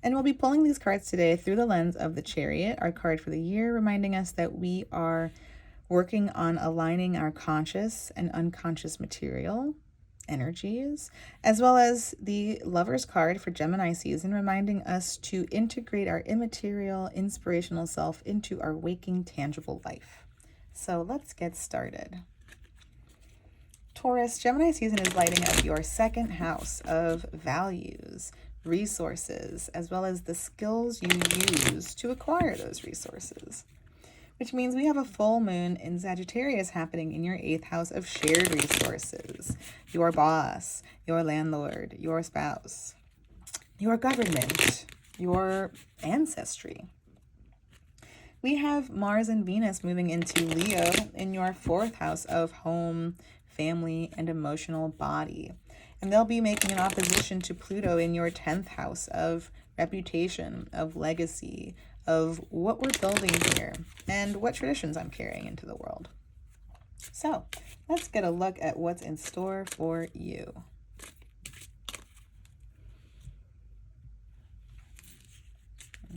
And we'll be pulling these cards today through the lens of the Chariot, our card for the year, reminding us that we are working on aligning our conscious and unconscious material energies, as well as the Lover's card for Gemini season, reminding us to integrate our immaterial, inspirational self into our waking, tangible life. So let's get started. Taurus, Gemini season is lighting up your second house of values, resources, as well as the skills you use to acquire those resources. Which means we have a full moon in Sagittarius happening in your 8th house of shared resources. Your boss, your landlord, your spouse, your government, your ancestry. We have Mars and Venus moving into Leo in your 4th house of home, family, and emotional body. And they'll be making an opposition to Pluto in your 10th house of reputation, of legacy, of what we're building here, and what traditions I'm carrying into the world. So let's get a look at what's in store for you.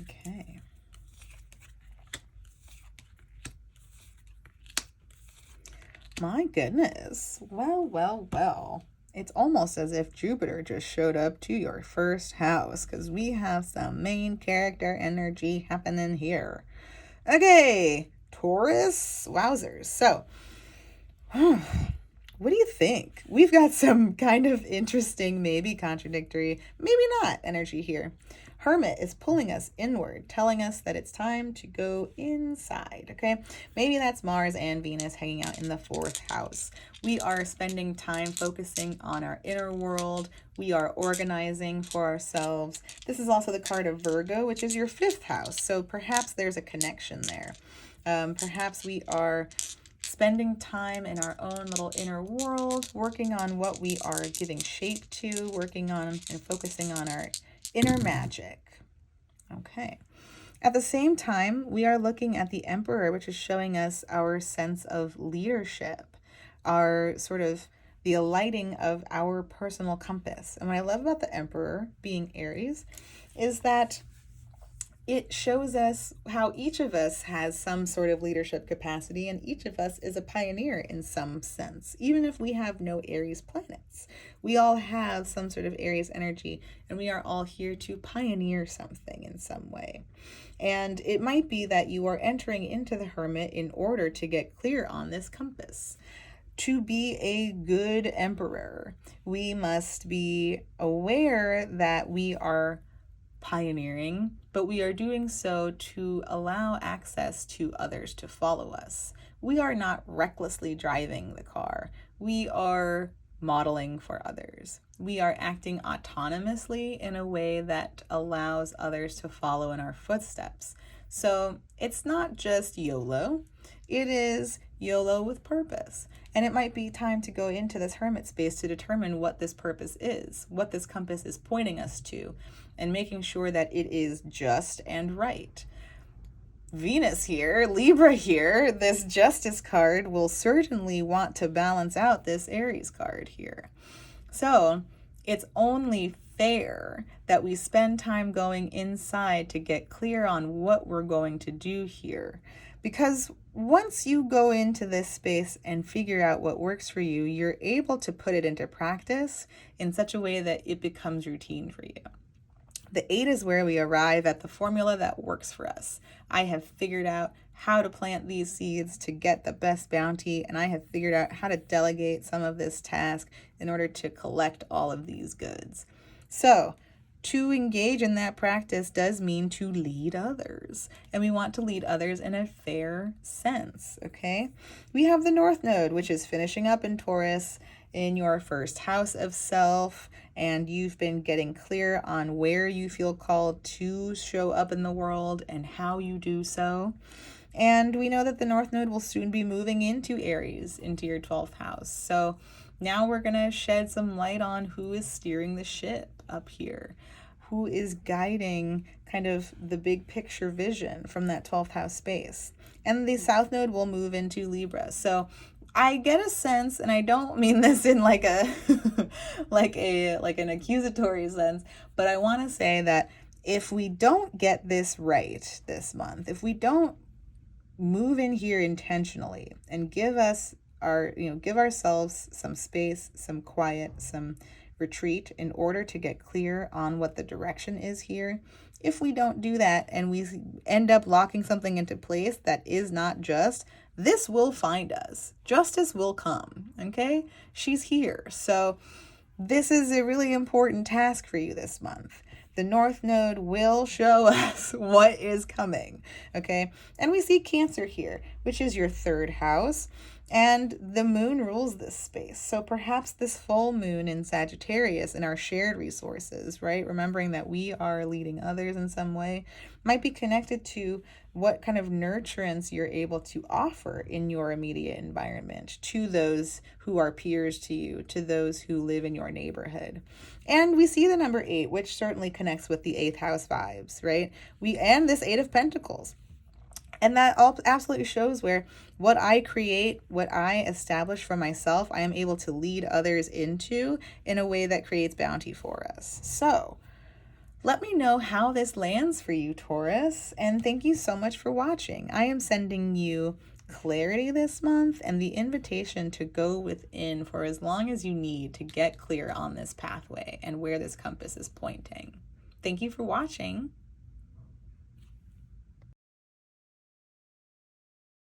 Okay. My goodness. Well, well, well. It's almost as if Jupiter just showed up to your first house because we have some main character energy happening here. Okay, Taurus. Wowzers. So, what do you think? We've got some kind of interesting, maybe contradictory, maybe not energy here. Hermit is pulling us inward, telling us that it's time to go inside, okay? Maybe that's Mars and Venus hanging out in the fourth house. We are spending time focusing on our inner world. We are organizing for ourselves. This is also the card of Virgo, which is your fifth house. So perhaps there's a connection there. Perhaps we are spending time in our own little inner world, working on what we are giving shape to, working on and focusing on our inner magic. Okay. At the same time, we are looking at the Emperor, which is showing us our sense of leadership, our sort of the alighting of our personal compass. And what I love about the Emperor being Aries is that it shows us how each of us has some sort of leadership capacity, and each of us is a pioneer in some sense, even if we have no Aries planets. We all have some sort of Aries energy, and we are all here to pioneer something in some way. And it might be that you are entering into the Hermit in order to get clear on this compass. To be a good emperor, we must be aware that we are pioneering, but we are doing so to allow access to others to follow us. We are not recklessly driving the car. We are modeling for others. We are acting autonomously in a way that allows others to follow in our footsteps. So it's not just YOLO, it is YOLO with purpose. And it might be time to go into this hermit space to determine what this purpose is, what this compass is pointing us to, and making sure that it is just and right. Venus here, Libra here, this Justice card will certainly want to balance out this Aries card here. So it's only fair that we spend time going inside to get clear on what we're going to do here. Because once you go into this space and figure out what works for you, you're able to put it into practice in such a way that it becomes routine for you. The 8 is where we arrive at the formula that works for us. I have figured out how to plant these seeds to get the best bounty, and I have figured out how to delegate some of this task in order to collect all of these goods. So, to engage in that practice does mean to lead others, and we want to lead others in a fair sense, okay? We have the North Node, which is finishing up in Taurus in your first house of self, and you've been getting clear on where you feel called to show up in the world and how you do so. And we know that the North Node will soon be moving into Aries, into your 12th house. So now we're going to shed some light on who is steering the ship up here, who is guiding kind of the big picture vision from that 12th house space. And the South Node will move into Libra. So I get a sense, and I don't mean this in like a like an accusatory sense, but I want to say that if we don't get this right this month, if we don't move in here intentionally and give ourselves some space, some quiet, some retreat in order to get clear on what the direction is here, if we don't do that and we end up locking something into place that is not just, this will find us. Justice will come, okay? She's here. So this is a really important task for you this month. The North Node will show us what is coming, okay? And we see Cancer here, which is your 3rd house, and the moon rules this space. So perhaps this full moon in Sagittarius in our shared resources, right? Remembering that we are leading others in some way, might be connected to what kind of nurturance you're able to offer in your immediate environment to those who are peers to you, to those who live in your neighborhood. And we see the number 8, which certainly connects with the 8th house vibes, right? And this 8 of Pentacles. And that all absolutely shows where what I create, what I establish for myself, I am able to lead others into in a way that creates bounty for us. So let me know how this lands for you, Taurus, and thank you so much for watching. I am sending you clarity this month and the invitation to go within for as long as you need to get clear on this pathway and where this compass is pointing. Thank you for watching.